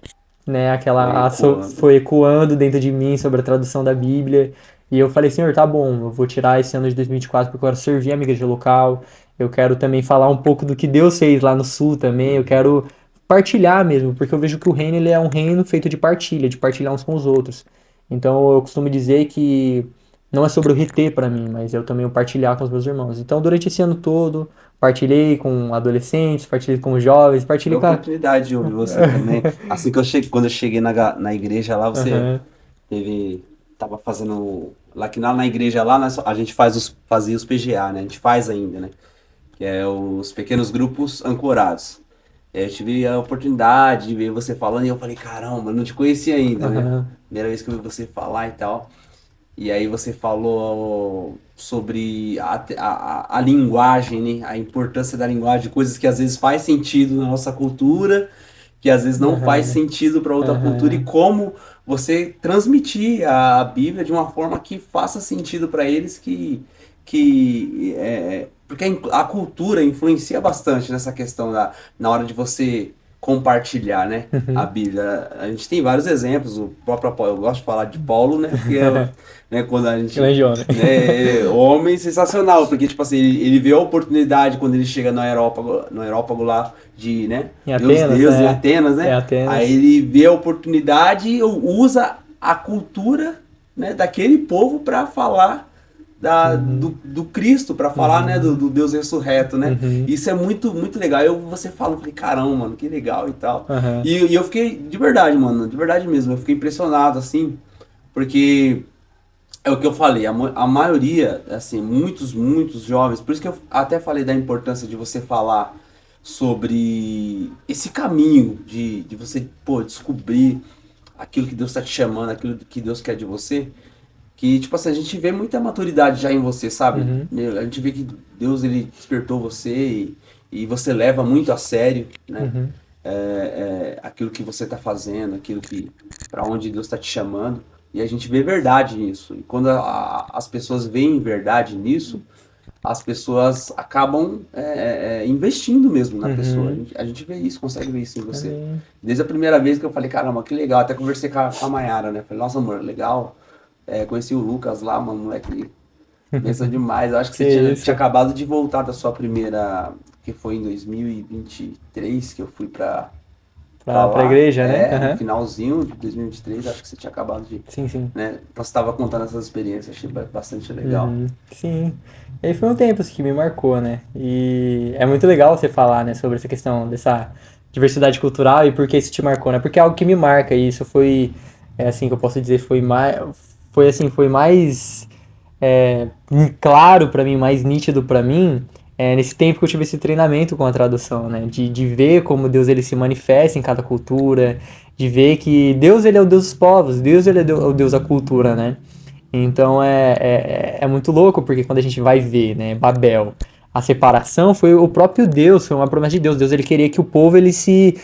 né, Foi ecoando. foi ecoando dentro de mim sobre a tradução da Bíblia. E eu falei, Senhor, tá bom, eu vou tirar esse ano de 2024 porque eu quero servir a minha igreja local. Eu quero também falar um pouco do que Deus fez lá no Sul também. Eu Uhum. quero partilhar mesmo, porque eu vejo que o reino ele é um reino feito de partilhar uns com os outros. Então eu costumo dizer que não é sobre o reter para mim, mas eu também o partilhar com os meus irmãos. Então durante esse ano todo, partilhei com adolescentes, partilhei com jovens, Tive partilhei a com a... oportunidade de ouvir você também. Assim que eu cheguei, quando eu cheguei na igreja lá, você Aham, tava fazendo, lá na igreja lá, a gente fazia os PGA, né? A gente faz ainda, né? Que é os pequenos grupos ancorados. Eu tive a oportunidade de ver você falando e eu falei, caramba, eu não te conhecia ainda, né? aham, Primeira vez que eu vi você falar e tal. E aí você falou sobre a linguagem, né? A importância da linguagem, coisas que às vezes faz sentido na nossa cultura, que às vezes não faz aham, sentido para outra cultura, e aham, como você transmitir a Bíblia de uma forma que faça sentido para eles, porque a cultura influencia bastante nessa questão na hora de você compartilhar, né, a Bíblia. A gente tem vários exemplos, o próprio Paulo, eu gosto de falar de Paulo, né, porque né, quando a gente... Grande homem. Né, homem sensacional, porque, tipo assim, ele vê a oportunidade quando ele chega no Aerópago lá de, né, Em Atenas, Deus em né? Atenas, né, É, Atenas. aí ele vê a oportunidade e usa a cultura, né, daquele povo para falar do Cristo, para falar, né, do Deus ressurreto, né? Isso é muito, muito legal. Você fala, eu falei, caramba, mano, que legal e tal. E eu fiquei, de verdade, mano, de verdade mesmo, eu fiquei impressionado, assim, porque é o que eu falei, a maioria, assim, muitos jovens, por isso que eu até falei da importância de você falar sobre esse caminho de você, pô, descobrir aquilo que Deus está te chamando, aquilo que Deus quer de você. Que, tipo assim, a gente vê muita maturidade já em você, sabe? A gente vê que Deus, ele despertou você e você leva muito a sério, né? Aquilo que você tá fazendo, aquilo que... para onde Deus tá te chamando. E a gente vê verdade nisso. E quando as pessoas veem verdade nisso, as pessoas acabam investindo mesmo na pessoa. A gente vê isso, consegue ver isso em você. Desde a primeira vez que eu falei, caramba, que legal. Até conversei com a Mayara, né? Falei, nossa, amor, legal. Conheci o Lucas lá, mano, moleque, pensa demais. Eu acho que você tinha acabado de voltar da sua primeira, que foi em 2023, que eu fui pra Pra igreja, né? No finalzinho de 2023, acho que você tinha acabado de... Sim. Né? Então você estava contando essas experiências, achei bastante legal. Sim. E aí foi um tempo assim, que me marcou, né? E é muito legal você falar, né, sobre essa questão dessa diversidade cultural e por que isso te marcou, né? Porque é algo que me marca e isso foi, assim, que eu posso dizer, foi mais claro pra mim, mais nítido pra mim, nesse tempo que eu tive esse treinamento com a tradução, né? De ver como Deus ele se manifesta em cada cultura, de ver que Deus ele é o Deus dos povos, Deus ele é o Deus da cultura, né? Então é muito louco, porque quando a gente vai ver, né, Babel, a separação foi o próprio Deus, foi uma promessa de Deus. Deus ele queria que o povo ele se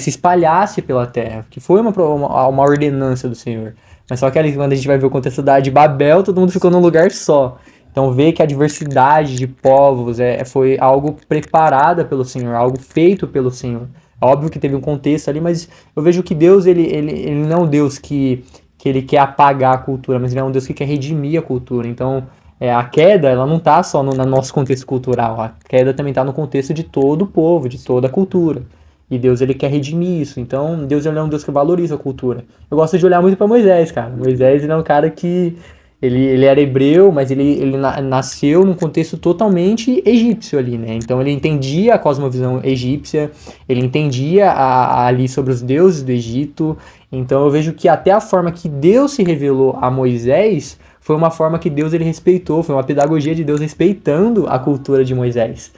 espalhasse pela terra, que foi uma ordenança do Senhor. Mas só que ali, quando a gente vai ver o contexto de Babel, todo mundo ficou num lugar só. Então ver que a diversidade de povos foi algo preparada pelo Senhor, algo feito pelo Senhor. É óbvio que teve um contexto ali, mas eu vejo que Deus ele não é um Deus que ele quer apagar a cultura, mas ele é um Deus que quer redimir a cultura. Então a queda ela não está só no nosso contexto cultural, a queda também está no contexto de todo o povo, de toda a cultura. E Deus ele quer redimir isso. Então Deus ele é um Deus que valoriza a cultura. Eu gosto de olhar muito para Moisés, cara. Moisés ele é um cara que ele era hebreu, mas ele nasceu num contexto totalmente egípcio ali, né? Então ele entendia a cosmovisão egípcia, ele entendia ali sobre os deuses do Egito. Então eu vejo que até a forma que Deus se revelou a Moisés foi uma forma que Deus ele respeitou, foi uma pedagogia de Deus respeitando a cultura de Moisés.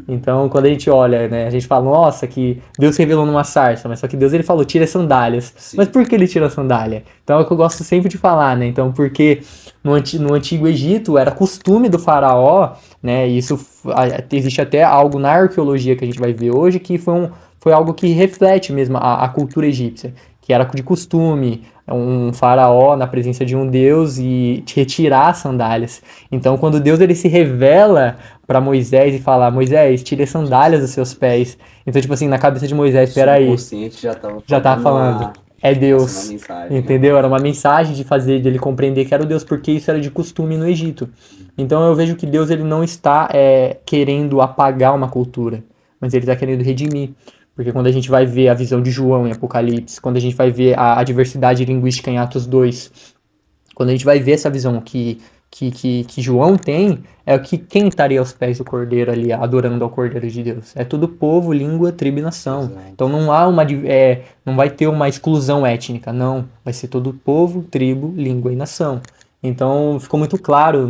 Então, quando a gente olha, né, a gente fala, nossa, que Deus revelou numa sarça, mas só que Deus ele falou, tira as sandálias. Sim. Mas por que ele tira a sandália? Então é o que eu gosto sempre de falar, né? Então, porque no Antigo Egito era costume do faraó, né? E isso existe até algo na arqueologia que a gente vai ver hoje que foi algo que reflete mesmo a cultura egípcia, que era de costume um faraó na presença de um Deus e retirar as sandálias. Então, quando Deus ele se revela para Moisés e fala, Moisés, tire as sandálias dos seus pés. Então, tipo assim, na cabeça de Moisés, peraí, já tava falando, é Deus, entendeu? Era uma mensagem de ele compreender que era o Deus, porque isso era de costume no Egito. Então, eu vejo que Deus ele não está querendo apagar uma cultura, mas ele está querendo redimir. Porque quando a gente vai ver a visão de João em Apocalipse, quando a gente vai ver a diversidade linguística em Atos 2, quando a gente vai ver essa visão que João tem, é o que quem estaria aos pés do Cordeiro ali, adorando ao Cordeiro de Deus. É todo povo, língua, tribo e nação. Exato. Então não vai ter uma exclusão étnica, não. Vai ser todo povo, tribo, língua e nação. Então ficou muito claro,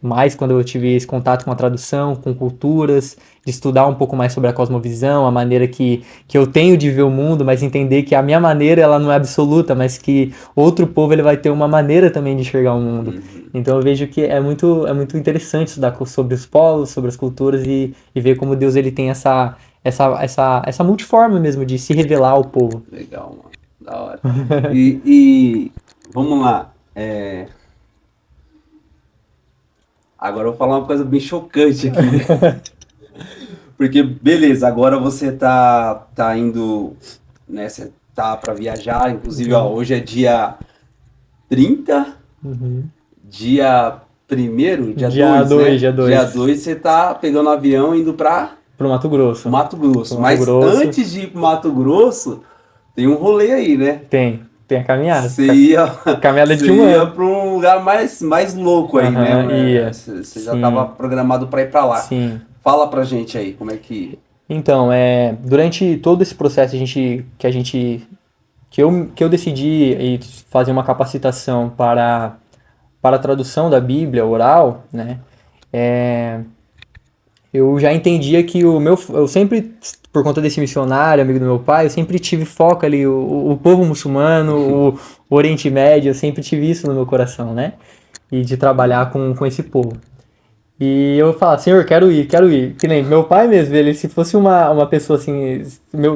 mais quando eu tive esse contato com a tradução, com culturas, de estudar um pouco mais sobre a cosmovisão, a maneira que eu tenho de ver o mundo, mas entender que a minha maneira ela não é absoluta, mas que outro povo ele vai ter uma maneira também de enxergar o mundo. Então eu vejo que é muito interessante estudar sobre os povos, sobre as culturas e ver como Deus ele tem essa multiforma mesmo de se revelar ao povo. Legal, mano. Da hora. E vamos lá. Agora eu vou falar uma coisa bem chocante aqui, né? Porque, beleza, agora você tá indo, né? Você tá pra viajar, inclusive, ó, hoje é dia 30, Uhum. dia 1º, dia Dia 2, 2, né? dia 2. Dia 2 você tá pegando avião indo pra Pro Mato Grosso. Mato Grosso. Pro Mato Mas Grosso. antes de ir pro Mato Grosso, tem um rolê aí, né? Tem a caminhada. Você ia, Caminhada de você um ia ano. pra um lugar mais louco aí, né? Aham, ia. Você já Sim. tava programado pra ir pra lá. Sim. Fala pra gente aí, como é que... Então, durante todo esse processo que eu decidi ir fazer uma capacitação para a tradução da Bíblia oral, né? Eu já entendia que eu sempre, por conta desse missionário, amigo do meu pai, eu sempre tive foco ali, o povo muçulmano, o Oriente Médio, eu sempre tive isso no meu coração, né? E de trabalhar com esse povo. E eu falava, Senhor, quero ir, quero ir. Que nem meu pai mesmo, ele, se fosse uma pessoa assim,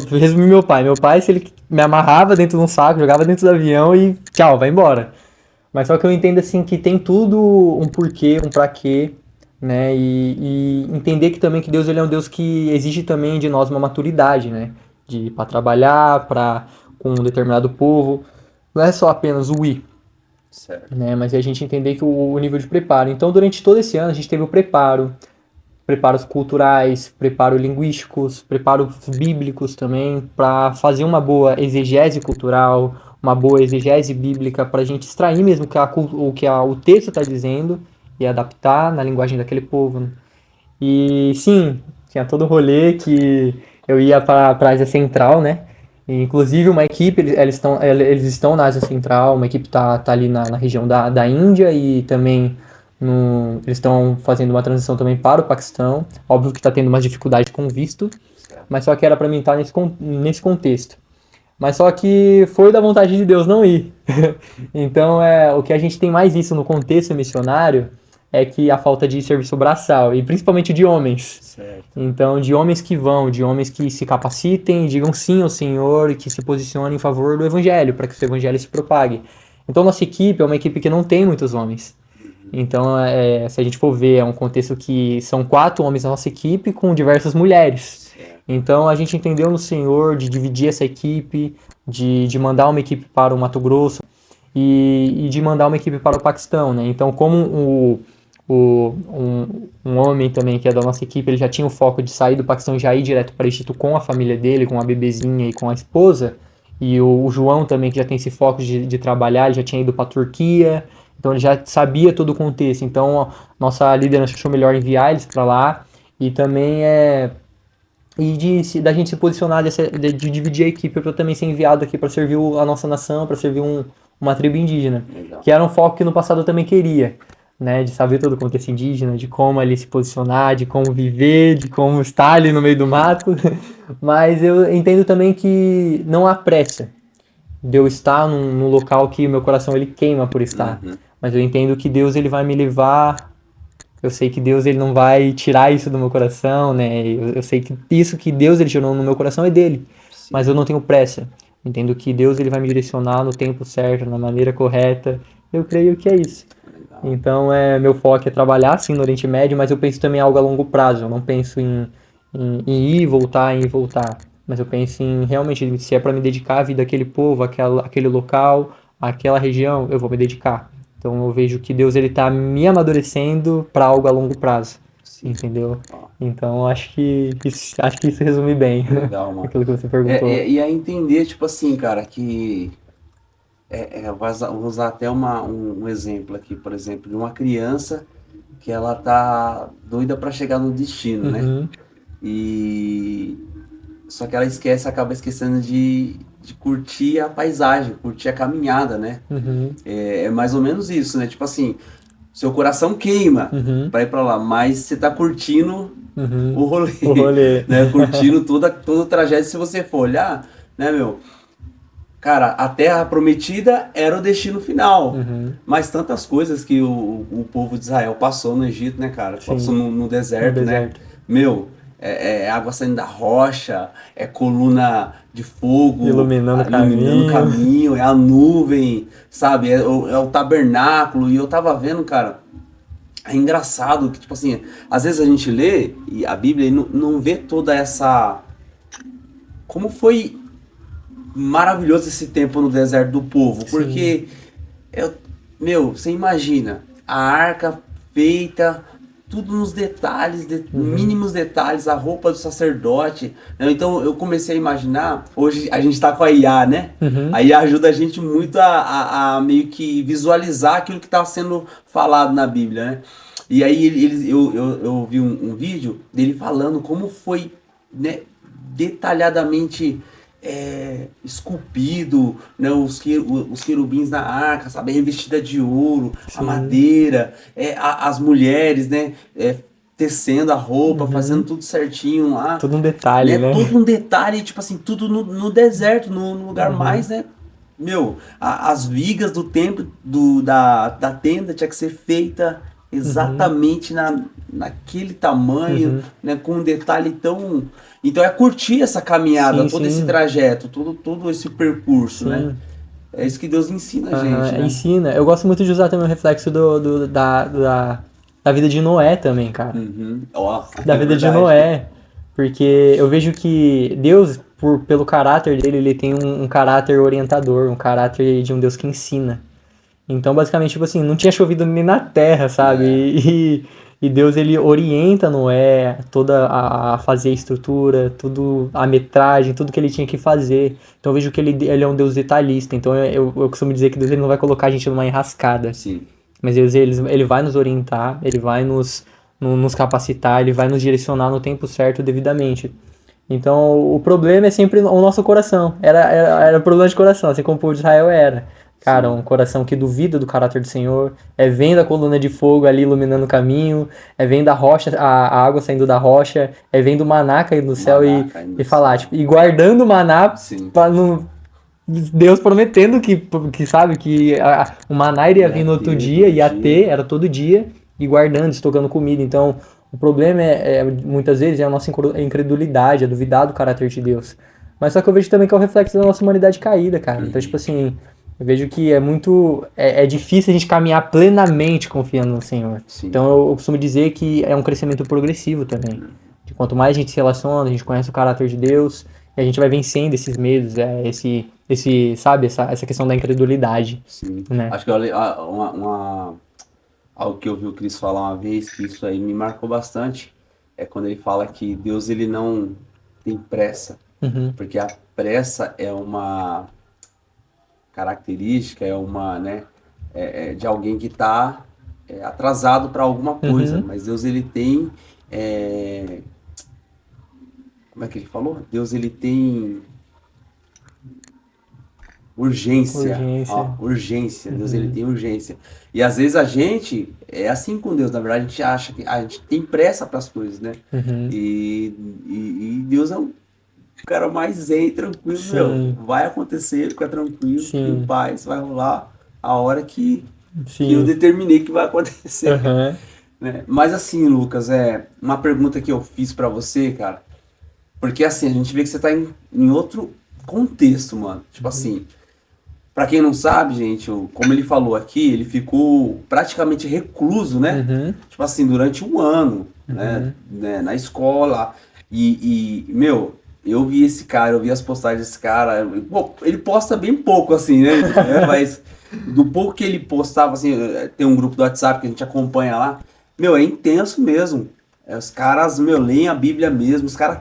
resumir meu pai, se ele me amarrava dentro de um saco, jogava dentro do avião e tchau, vai embora. Mas só que eu entendo assim que tem tudo um porquê, um pra quê, né? E entender que também que Deus ele é um Deus que exige também de nós uma maturidade, né? De para trabalhar, para com um determinado povo. Não é só apenas o ir, Certo. né? Mas é a gente entender que o nível de preparo. Então, durante todo esse ano a gente teve o preparo, preparos culturais, preparo linguísticos, preparos bíblicos também, para fazer uma boa exegese cultural, uma boa exegese bíblica, para a gente extrair mesmo o texto está dizendo e adaptar na linguagem daquele povo, né? E sim, tinha todo o rolê que eu ia para a Ásia Central, né? E, inclusive uma equipe, eles estão na Ásia Central, uma equipe tá ali na região da Índia e também eles estão fazendo uma transição também para o Paquistão. Óbvio que está tendo uma dificuldade com visto, mas só que era para mim estar nesse contexto. Mas só que foi da vontade de Deus não ir. Então, o que a gente tem mais isso no contexto missionário é que a falta de serviço braçal, e principalmente de homens. Certo. Então, de homens que vão, de homens que se capacitem, digam sim ao Senhor e que se posicionem em favor do Evangelho, para que o Evangelho se propague. Então, nossa equipe é uma equipe que não tem muitos homens. Então, se a gente for ver, é um contexto que são 4 homens na nossa equipe com diversas mulheres. Então, a gente entendeu no Senhor de dividir essa equipe, de mandar uma equipe para o Mato Grosso e de mandar uma equipe para o Paquistão, né? Então, como um homem também que é da nossa equipe, ele já tinha o foco de sair do Paquistão e já ir direto para Egito com a família dele, com a bebezinha e com a esposa, e o João também, que já tem esse foco de trabalhar, ele já tinha ido para a Turquia, então ele já sabia todo o contexto. Então, nossa liderança achou melhor enviar eles para lá, e também da gente se posicionar, de dividir a equipe para também ser enviado aqui para servir a nossa nação, para servir uma tribo indígena. Legal. Que era um foco que no passado eu também queria, né? De saber todo o contexto indígena, de como ali se posicionar, de como viver, de como estar ali no meio do mato. Mas eu entendo também que não há pressa de eu estar num local que o meu coração ele queima por estar. Mas eu entendo que Deus ele vai me levar. Eu sei que Deus ele não vai tirar isso do meu coração, né? Eu sei que isso que Deus ele tirou no meu coração é dele. Sim. Mas eu não tenho pressa. Entendo que Deus ele vai me direcionar no tempo certo, na maneira correta. Eu creio que é isso. Legal. Então, meu foco é trabalhar sim no Oriente Médio, mas eu penso também em algo a longo prazo. Eu não penso em ir e voltar, em ir e voltar. Mas eu penso em realmente, se é para me dedicar à vida daquele povo, aquele local, aquela região, eu vou me dedicar. Então eu vejo que Deus ele tá me amadurecendo para algo a longo prazo. Sim. Entendeu? Então acho que isso resume bem Legal, mano. aquilo que você perguntou. E a entender, tipo assim, cara, que... vou usar até um exemplo aqui, por exemplo, de uma criança que ela tá doida para chegar no destino, né? Uhum. Só que ela acaba esquecendo de curtir a paisagem, curtir a caminhada, né? Uhum. É mais ou menos isso, né? Tipo assim, seu coração queima Uhum. pra ir pra lá, mas você tá curtindo Uhum. o rolê, O rolê. né? Curtindo todo o trajeto. Se você for olhar, né, meu? Cara, a Terra Prometida era o destino final. Uhum. Mas tantas coisas que o povo de Israel passou no Egito, né, cara? Sim. Passou no deserto, No né? deserto. Meu, água saindo da rocha, coluna de fogo Iluminando iluminando o caminho, é a nuvem, sabe? É o tabernáculo. E eu tava vendo, cara, é engraçado que, tipo assim, às vezes a gente lê e a Bíblia e não vê toda essa... Como foi maravilhoso esse tempo no deserto do povo, Sim. porque, você imagina, a arca feita, tudo nos detalhes, mínimos detalhes, a roupa do sacerdote, né? Então eu comecei a imaginar, hoje a gente tá com a IA, né? Uhum. A IA ajuda a gente muito a meio que visualizar aquilo que está sendo falado na Bíblia, né? E aí eu vi um vídeo dele falando como foi, né, detalhadamente esculpido, né, os querubins na arca, sabe, revestida de ouro, a Sim. madeira, as mulheres, né, tecendo a roupa, fazendo tudo certinho lá. Tudo um detalhe, né? Todo um detalhe, tipo assim, tudo no deserto, no lugar mais, né? As vigas do templo, da tenda tinha que ser feita exatamente naquele tamanho, né? Com um detalhe tão... Então é curtir essa caminhada, Sim, todo sim. esse trajeto, todo esse percurso, Sim. né? É isso que Deus ensina a gente, né? Ensina. Eu gosto muito de usar também o reflexo da vida de Noé também, cara. Ó, Da é vida de verdade. Noé. Porque eu vejo que Deus, pelo caráter dele, ele tem um caráter orientador, um caráter de um Deus que ensina. Então, basicamente, tipo assim, não tinha chovido nem na terra, sabe? E Deus, ele orienta Noé toda a fazer a estrutura, tudo, a metragem, tudo que ele tinha que fazer. Então, eu vejo que ele é um Deus detalhista. Então, eu costumo dizer que Deus, ele não vai colocar a gente numa enrascada. Sim. Mas Deus, ele vai nos orientar, ele vai nos capacitar, ele vai nos direcionar no tempo certo, devidamente. Então, o problema é sempre o nosso coração. Era problema de coração, assim como o povo de Israel era. Cara, um coração que duvida do caráter do Senhor, vendo a coluna de fogo ali iluminando o caminho, vendo a rocha, a água saindo da rocha, vendo o maná caindo do céu e falar, tipo, e guardando o maná pra não... Deus prometendo que sabe, que o maná iria vir no outro dia, ia ter, era todo dia, e guardando, estocando comida. Então, o problema muitas vezes, é a nossa incredulidade, é duvidar do caráter de Deus. Mas só que eu vejo também que é o reflexo da nossa humanidade caída, cara. Então, tipo assim, eu vejo que é difícil a gente caminhar plenamente confiando no Senhor. Sim. Então, eu costumo dizer que é um crescimento progressivo também. De quanto mais a gente se relaciona, a gente conhece o caráter de Deus, e a gente vai vencendo esses medos, sabe, essa questão da incredulidade. Sim. Né? Acho que algo que eu vi o Cris falar uma vez, que isso aí me marcou bastante, é quando ele fala que Deus, ele não tem pressa, porque a pressa é uma característica, de alguém que está atrasado para alguma coisa, mas Deus, ele tem, como é que ele falou? Deus, ele tem urgência. Urgência. Deus, ele tem urgência. E às vezes a gente é assim com Deus, na verdade a gente acha que a gente tem pressa para as coisas, né? E Deus é o cara mais zen, tranquilo, vai acontecer, fica tranquilo, em paz, vai rolar a hora que eu determinei que vai acontecer. Né? Mas assim, Lucas, uma pergunta que eu fiz para você, cara, porque assim, a gente vê que você tá em outro contexto, mano. Tipo assim, pra quem não sabe, gente, como ele falou aqui, ele ficou praticamente recluso, né? Tipo assim, durante um ano, né? Na escola. Eu vi esse cara, eu vi as postagens desse cara. Pô, ele posta bem pouco, assim, né? Mas do pouco que ele postava, assim, tem um grupo do WhatsApp que a gente acompanha lá. É intenso mesmo. Os caras, leem a Bíblia mesmo. Os caras,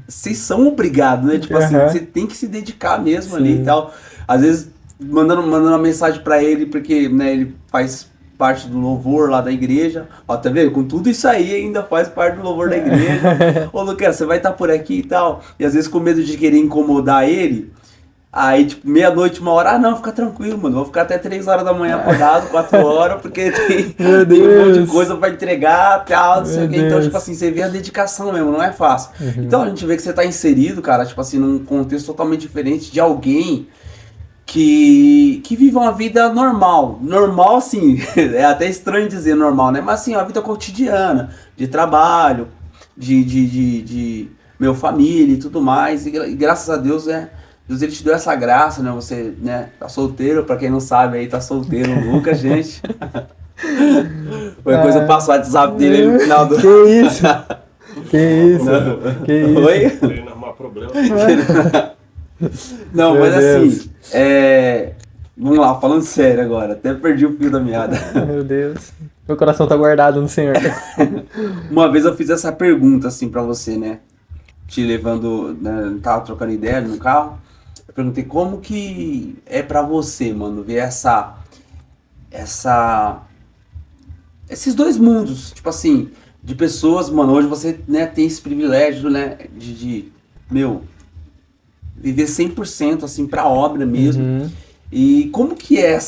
vocês são obrigados, né? Tipo assim, você tem que se dedicar mesmo ali e tal. Às vezes, mandando uma mensagem pra ele, porque, né, ele faz parte do louvor lá da igreja. Ó, tá vendo? Com tudo isso aí, ainda faz parte do louvor da igreja. Ô, Lucas, você vai estar por aqui e tal. E às vezes com medo de querer incomodar ele. Aí, tipo, meia-noite, 1h, não, fica tranquilo, mano. Vou ficar até 3 horas da manhã acordado, 4 horas, porque tem um monte de coisa pra entregar, tal, não sei o quê. Então, tipo assim, você vê a dedicação mesmo, não é fácil. Então, a gente vê que você tá inserido, cara, tipo assim, num contexto totalmente diferente de alguém que vive uma vida normal. Normal, assim, é até estranho dizer normal, né? Mas, assim, uma vida cotidiana, de trabalho, de família e tudo mais. E graças a Deus, Deus, ele te deu essa graça, né? Você, né, tá solteiro, pra quem não sabe aí, tá solteiro, Lucas, gente. Qualquer coisa eu passo o WhatsApp dele aí no final do... Que isso? Que isso? Que isso? Oi? Querendo arrumar problema. Não, Meu mas Deus. assim, vamos lá, falando sério agora, até perdi o fio da meada. Meu Deus. Meu coração tá guardado no Senhor. Uma vez eu fiz essa pergunta assim pra você, né? Te levando, né, tava trocando ideia no carro. Eu perguntei como que é pra você, mano, ver esses dois mundos, tipo assim, de pessoas, mano, hoje você, né, tem esse privilégio, né, meu, viver 100% assim pra obra mesmo. Uhum. E como que é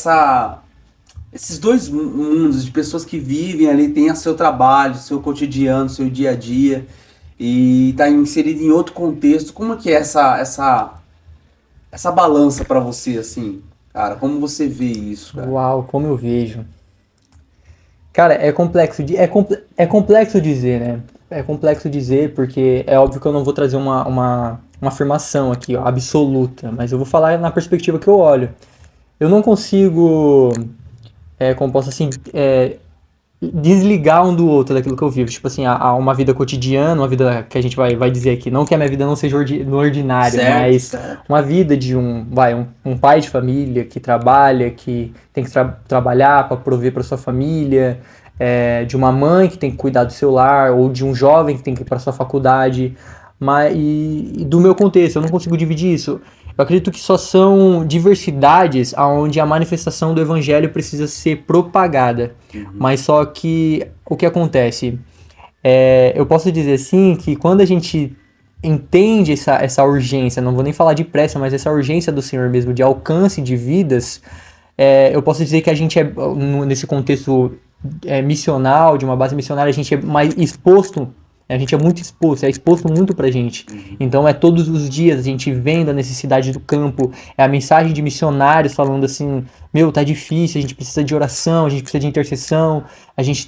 esses dois mundos de pessoas que vivem ali, têm o seu trabalho, seu cotidiano, seu dia a dia e tá inserido em outro contexto, como que é essa balança pra você, assim, cara? Como você vê isso, cara? Uau, como eu vejo. Cara, é complexo, é complexo dizer, né? É complexo dizer porque é óbvio que eu não vou trazer uma afirmação aqui, ó, absoluta, mas eu vou falar na perspectiva que eu olho. Eu não consigo, como posso assim, desligar um do outro daquilo que eu vivo. Tipo assim, há uma vida cotidiana, uma vida que a gente vai dizer aqui, não que a minha vida não seja no ordinário, Certo, mas certo. uma vida de um pai de família que trabalha, que tem que trabalhar para prover para sua família, de uma mãe que tem que cuidar do seu lar, ou de um jovem que tem que ir para sua faculdade, e do meu contexto, eu não consigo dividir isso. Eu acredito que só são diversidades onde a manifestação do evangelho precisa ser propagada. Mas só que o que acontece? Eu posso dizer assim que quando a gente entende essa urgência, não vou nem falar de pressa, mas essa urgência do Senhor mesmo, de alcance de vidas, eu posso dizer que a gente nesse contexto missional, de uma base missionária, a gente é mais exposto. A gente é muito exposto, é exposto muito pra gente. Então é todos os dias a gente vendo a necessidade do campo, é a mensagem de missionários falando assim, meu, tá difícil, a gente precisa de oração, a gente precisa de intercessão, a gente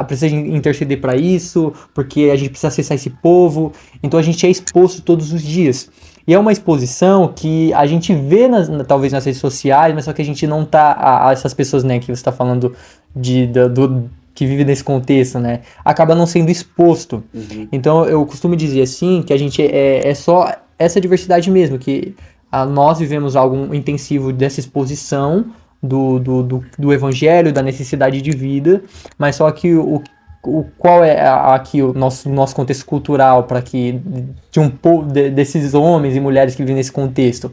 precisa de interceder pra isso, porque a gente precisa acessar esse povo. Então a gente é exposto todos os dias. E é uma exposição que a gente vê talvez nas redes sociais, mas só que a gente não tá, essas pessoas, né, que você tá falando que vive nesse contexto, né, acaba não sendo exposto. Então eu costumo dizer assim, que a gente é só essa diversidade mesmo, que nós vivemos algo intensivo dessa exposição do evangelho, da necessidade de vida, mas só que qual é aqui o nosso contexto cultural para que de um povo desses homens e mulheres que vivem nesse contexto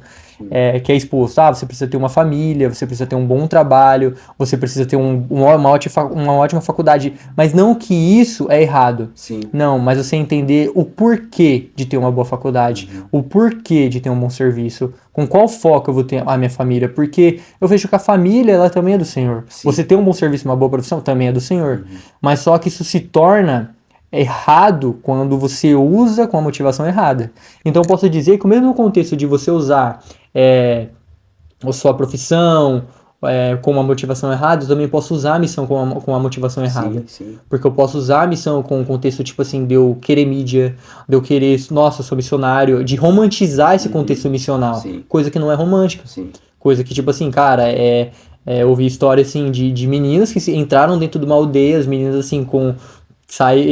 que é exposto, você precisa ter uma família, você precisa ter um bom trabalho, você precisa ter uma ótima faculdade, mas não que isso é errado. Sim. Não, mas você entender o porquê de ter uma boa faculdade, o porquê de ter um bom serviço, com qual foco eu vou ter a minha família, porque eu vejo que a família, ela também é do Senhor. Sim. Você ter um bom serviço, uma boa profissão, também é do Senhor. Mas só que isso se torna errado quando você usa com a motivação errada. Então eu posso dizer que o mesmo contexto de você usar a sua profissão com uma motivação errada, eu também posso usar a missão com a motivação errada. Sim. Porque eu posso usar a missão com o contexto, tipo assim, de eu querer mídia, de eu querer, nossa, eu sou missionário, de romantizar esse contexto missional. Sim. Coisa que não é romântica. Sim. Coisa que, tipo assim, cara, eu ouvi história, assim, de meninas que entraram dentro de uma aldeia, as meninas, assim,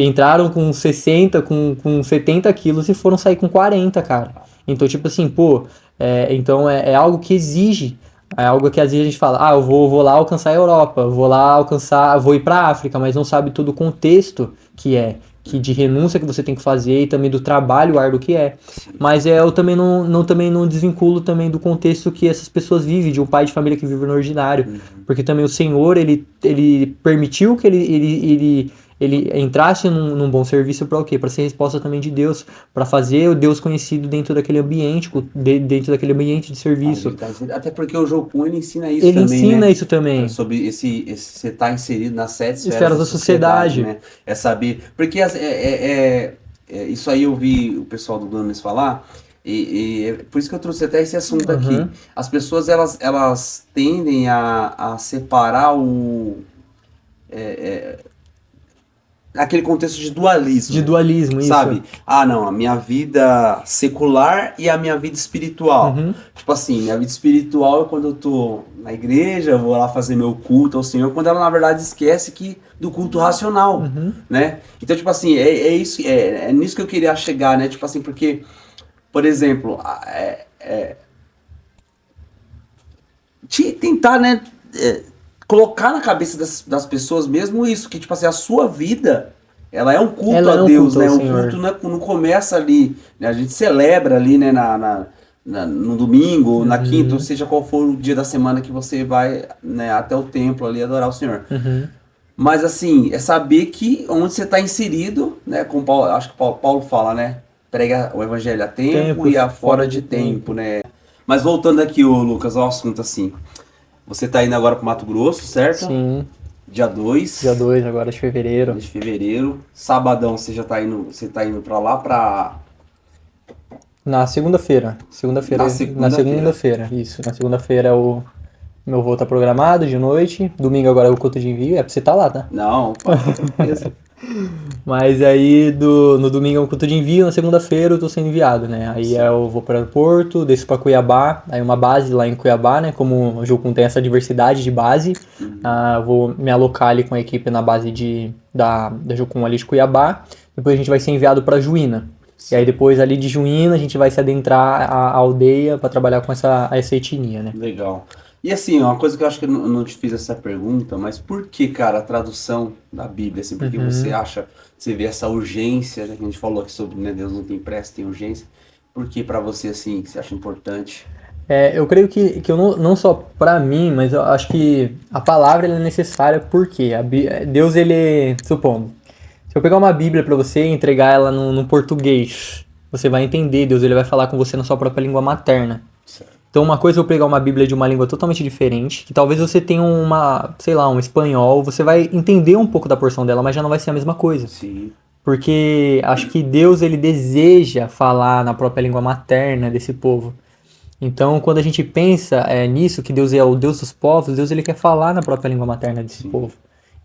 entraram com 60, com 70 quilos e foram sair com 40, cara. Então, tipo assim, então é algo que exige, é algo que às vezes a gente fala, eu vou lá alcançar a Europa, vou ir pra África, mas não sabe todo o contexto que de renúncia que você tem que fazer e também do trabalho árduo que é. Mas eu também não desvinculo também do contexto que essas pessoas vivem, de um pai de família que vive no ordinário. Porque também o Senhor, ele permitiu que ele entrasse num bom serviço para o quê? Para ser resposta também de Deus, para fazer o Deus conhecido dentro daquele ambiente, dentro daquele ambiente de serviço. Até porque o Jopum, ele ensina isso Ele também, ensina né? isso também. Sobre você estar inserido nas 7 esferas da sociedade, né? É saber... Porque isso aí eu vi o pessoal do Glamis falar, e por isso que eu trouxe até esse assunto aqui. As pessoas, elas tendem a separar naquele contexto de dualismo. De dualismo, isso. Sabe? Ah, não, a minha vida secular e a minha vida espiritual. Uhum. Tipo assim, minha vida espiritual é quando eu tô na igreja, eu vou lá fazer meu culto ao Senhor, quando ela na verdade esquece do culto racional, né? Então, tipo assim, é nisso que eu queria chegar, né? Tipo assim, porque, por exemplo, tentar, né, colocar na cabeça das pessoas mesmo isso, que tipo assim, a sua vida, ela é um culto Ela é a um Deus, culto ao né? O Senhor. culto não começa ali, né? A gente celebra ali, né, no domingo, na quinta, ou seja qual for o dia da semana que você vai, né, até o templo ali adorar o Senhor. Uhum. Mas assim, é saber que onde você está inserido, né? Como Paulo, acho que Paulo fala, né? Prega o evangelho a tempo e a fora de tempo, né? Mas voltando aqui, ô Lucas, ao assunto assim. Você tá indo agora pro Mato Grosso, certo? Sim, Dia 2. dia 2 agora de fevereiro. De fevereiro. Sabadão você já tá indo. Você tá indo pra lá pra. Na segunda-feira. Na segunda-feira. segunda-feira, isso. Na segunda-feira meu voo tá programado de noite. Domingo agora é o culto de envio. É pra você tá lá, tá? Não, pá, beleza. Mas aí no domingo é um culto de envio, na segunda-feira eu tô sendo enviado, né? Aí eu vou para o aeroporto, desço para Cuiabá, aí uma base lá em Cuiabá, né? Como o Jocum tem essa diversidade de base, vou me alocar ali com a equipe na base da Jocum ali de Cuiabá. Depois a gente vai ser enviado para Juína. E aí depois ali de Juína a gente vai se adentrar à aldeia para trabalhar com essa etnia, né? Legal. E assim, uma coisa que eu acho que eu não te fiz essa pergunta, mas por que, cara, a tradução da Bíblia, assim, por que você acha, você vê essa urgência, né, que a gente falou aqui sobre, né, Deus não tem pressa, tem urgência, por que pra você, assim, você acha importante? Eu creio que eu não só pra mim, mas eu acho que a palavra ela é necessária porque Deus, ele, supondo, se eu pegar uma Bíblia pra você e entregar ela no português, você vai entender, Deus ele vai falar com você na sua própria língua materna. Certo. Então uma coisa é eu pegar uma Bíblia de uma língua totalmente diferente, que talvez você tenha sei lá, um espanhol, você vai entender um pouco da porção dela, mas já não vai ser a mesma coisa. Sim. Porque acho que Deus, ele deseja falar na própria língua materna desse povo. Então, quando a gente pensa nisso, que Deus é o Deus dos povos, Deus ele quer falar na própria língua materna desse povo.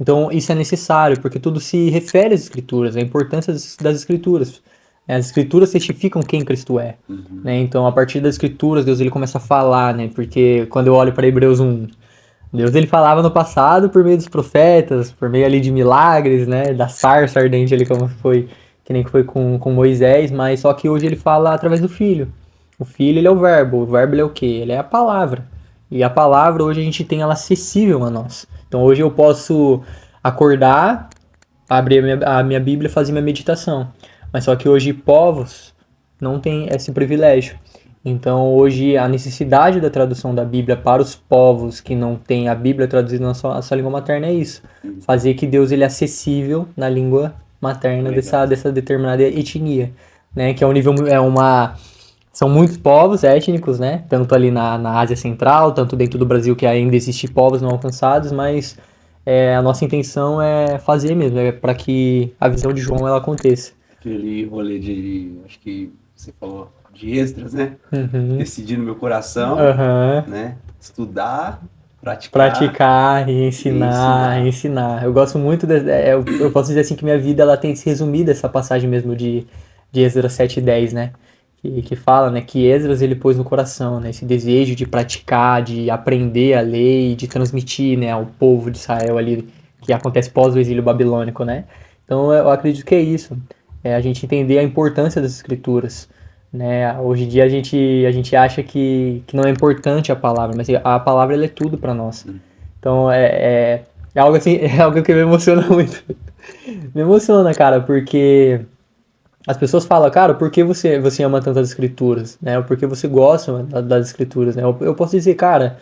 Então, isso é necessário, porque tudo se refere às Escrituras, a importância das Escrituras. As Escrituras testificam quem Cristo é. Né? Então, a partir das Escrituras, Deus ele começa a falar, né? Porque quando eu olho para Hebreus 1, Deus ele falava no passado por meio dos profetas, por meio ali de milagres, né? Da sarça ardente ali, como foi, que nem foi com Moisés, mas só que hoje ele fala através do Filho. O Filho, ele é o Verbo ele é o quê? Ele é a palavra. E a palavra, hoje a gente tem ela acessível a nós. Então hoje eu posso acordar, abrir a minha Bíblia e fazer minha meditação. Mas só que hoje povos não têm esse privilégio. Então hoje a necessidade da tradução da Bíblia para os povos que não têm a Bíblia traduzida na sua língua materna é isso. Fazer que Deus ele é acessível na língua materna dessa determinada etnia. Né? Que é um nível, são muitos povos étnicos, né? Tanto ali na Ásia Central, tanto dentro do Brasil, que ainda existem povos não alcançados, mas a nossa intenção é fazer mesmo, para que a visão de João ela aconteça. Aquele rolê acho que você falou, de extras, né? Decidir no meu coração, né? Estudar, praticar e ensinar. Eu gosto muito, eu posso dizer assim que minha vida ela tem se resumido essa passagem mesmo de Esdras 7:10, né? Que fala, né, que Esdras ele pôs no coração, né, esse desejo de praticar, de aprender a lei, de transmitir, né, ao povo de Israel ali, que acontece pós o exílio babilônico, né. Então eu acredito que é isso, a gente entender a importância das escrituras, né. Hoje em dia a gente acha que não é importante a palavra, mas a palavra ela é tudo para nós. Então é algo assim, é algo que me emociona muito. Me emociona, cara, porque as pessoas falam, cara, por que você ama tanto as escrituras, né? Por que você gosta das escrituras, né? Eu posso dizer, cara,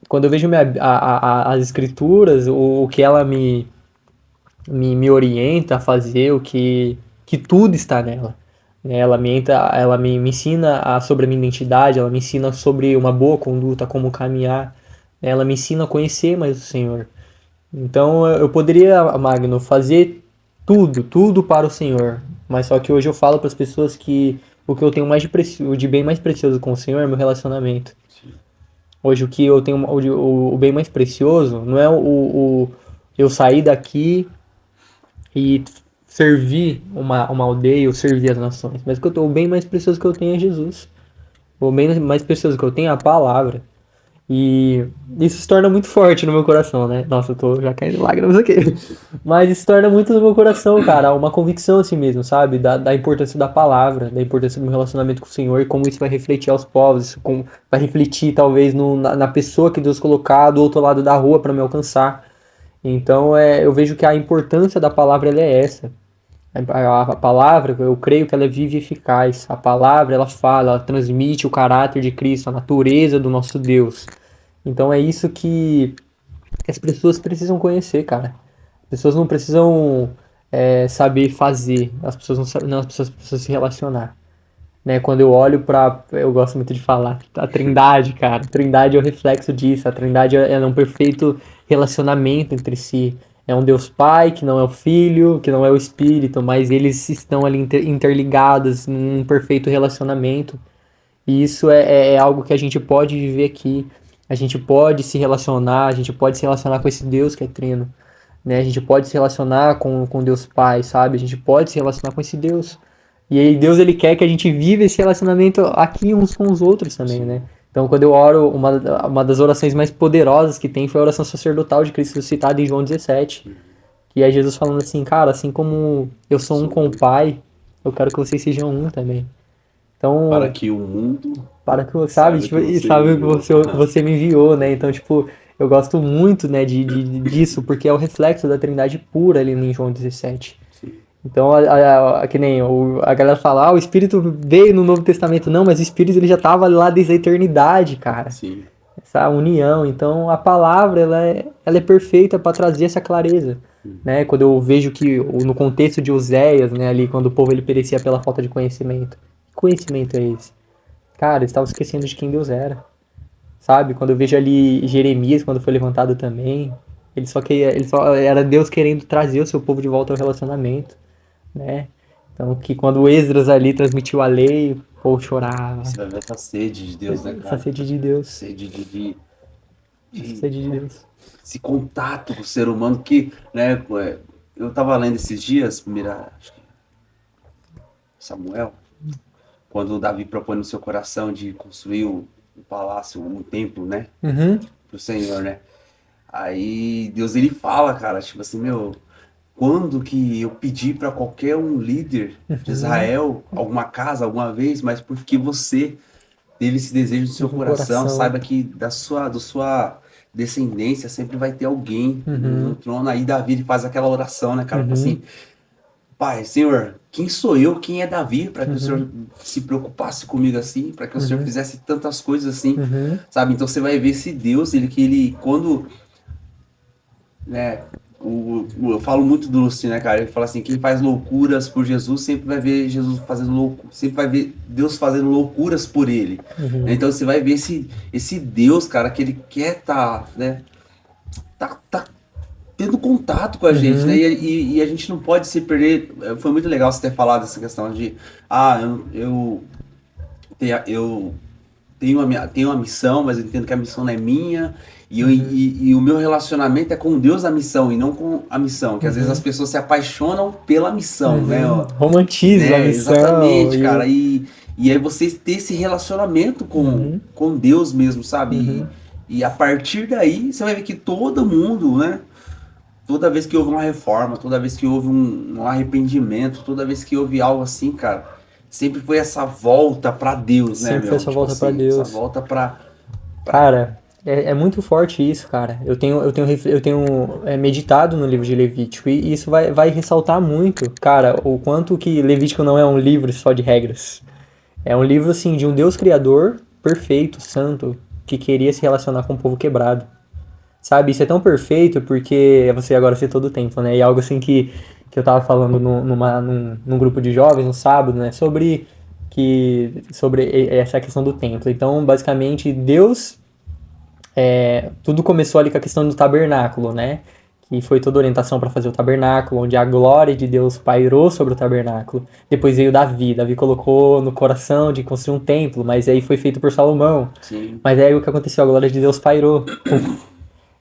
quando eu vejo as escrituras, o que ela me orienta a fazer, o que tudo está nela. Né? Ela me ensina sobre a minha identidade, ela me ensina sobre uma boa conduta, como caminhar, né? Ela me ensina a conhecer mais o Senhor. Então eu poderia, Magno, fazer tudo para o Senhor, mas só que hoje eu falo para as pessoas que o que eu tenho de bem mais precioso com o Senhor é meu relacionamento. Hoje o que eu tenho, o bem mais precioso não é eu sair daqui e servir uma aldeia ou servir as nações. Mas o bem mais precioso que eu tenho é Jesus. O bem mais precioso que eu tenho é a palavra. E isso se torna muito forte no meu coração, né? Nossa, eu tô já caindo em lágrimas aqui. Mas isso se torna muito no meu coração, cara. Uma convicção assim mesmo, sabe? Da importância da palavra, da importância do meu relacionamento com o Senhor e como isso vai refletir aos povos, isso vai refletir talvez na pessoa que Deus colocar do outro lado da rua para me alcançar. Então eu vejo que a importância da palavra ela é essa. A palavra, eu creio que ela é viva e eficaz. A palavra, ela fala, ela transmite o caráter de Cristo, a natureza do nosso Deus. Então é isso que as pessoas precisam conhecer, cara. As pessoas não precisam saber fazer, as pessoas as pessoas precisam se relacionar. Né? Quando eu olho eu gosto muito de falar, a Trindade, cara. A Trindade é o reflexo disso. A Trindade é um perfeito relacionamento entre si. É um Deus Pai, que não é o Filho, que não é o Espírito, mas eles estão ali interligados num perfeito relacionamento. E isso é algo que a gente pode viver aqui. A gente pode se relacionar, a gente pode se relacionar com esse Deus que é trino. Né? A gente pode se relacionar com Deus Pai, sabe? A gente pode se relacionar com esse Deus. E aí Deus, ele quer que a gente viva esse relacionamento aqui uns com os outros também, né? Então, quando eu oro, uma das orações mais poderosas que tem foi a oração sacerdotal de Cristo citada em João 17. Que é Jesus falando assim, cara, assim como eu sou um com o Pai, eu quero que vocês sejam um também. Então, Para que o mundo... sabe que você me enviou, né? Então, tipo, eu gosto muito, né, disso, porque é o reflexo da Trindade pura ali em João 17. Então, que nem a galera fala, o Espírito veio no Novo Testamento. Não, mas o Espírito ele já estava lá desde a eternidade, cara. Sim. Essa união. Então, a palavra, ela é perfeita para trazer essa clareza. Né? Quando eu vejo que, no contexto de Oséias, né, ali, quando o povo ele perecia pela falta de conhecimento. Que conhecimento é esse? Cara, eles estavam esquecendo de quem Deus era. Sabe? Quando eu vejo ali Jeremias, quando foi levantado também, ele só era Deus querendo trazer o seu povo de volta ao relacionamento. Né? Então, que quando o Esdras ali transmitiu a lei, o povo chorava. Você vai ver essa sede de Deus, né, cara? Essa sede de Deus. Sede Sede de Deus. Esse contato com o ser humano que, né, eu tava lendo esses dias, acho que Samuel, quando Davi propõe no seu coração de construir um palácio, um templo, né, pro Senhor, né? Aí Deus, ele fala, cara, tipo assim, quando que eu pedi para qualquer um líder de Israel alguma casa alguma vez, mas porque você teve esse desejo no seu coração, saiba que da sua descendência sempre vai ter alguém no trono. Aí Davi ele faz aquela oração, né, cara, assim, Pai, Senhor, quem sou eu, quem é Davi, para que o Senhor se preocupasse comigo assim, para que o Senhor fizesse tantas coisas assim, sabe? Então você vai ver esse Deus, ele quando, né, eu falo muito do Luciano, né, cara? Ele fala assim, quem faz loucuras por Jesus sempre vai ver Jesus fazendo loucuras, sempre vai ver Deus fazendo loucuras por ele. Então você vai ver esse Deus, cara, que ele quer né, tá tendo contato com a gente, né? E a gente não pode se perder. Foi muito legal você ter falado essa questão de eu tenho uma missão, mas eu entendo que a missão não é minha. E o meu relacionamento é com Deus da missão e não com a missão. Que às vezes as pessoas se apaixonam pela missão, né? Romantiza a missão. Exatamente, cara. E aí você ter esse relacionamento com Deus mesmo, sabe? E a partir daí, você vai ver que todo mundo, né? Toda vez que houve uma reforma, toda vez que houve um arrependimento, toda vez que houve algo assim, cara, sempre foi essa volta pra Deus, né, Sempre foi essa volta pra Deus. Essa volta pra... Cara, é muito forte isso, cara. Eu tenho meditado no livro de Levítico e isso vai ressaltar muito, cara, o quanto que Levítico não é um livro só de regras. É um livro, assim, de um Deus criador perfeito, santo, que queria se relacionar com o povo quebrado. Sabe, isso é tão perfeito porque você agora citou do templo, né? E algo assim que eu tava falando num grupo de jovens no sábado, né? Sobre essa questão do templo. Então, basicamente, Deus... tudo começou ali com a questão do tabernáculo, né? Que foi toda a orientação para fazer o tabernáculo, onde a glória de Deus pairou sobre o tabernáculo. Depois veio Davi colocou no coração de construir um templo, mas aí foi feito por Salomão. Sim. Mas aí o que aconteceu? A glória de Deus pairou.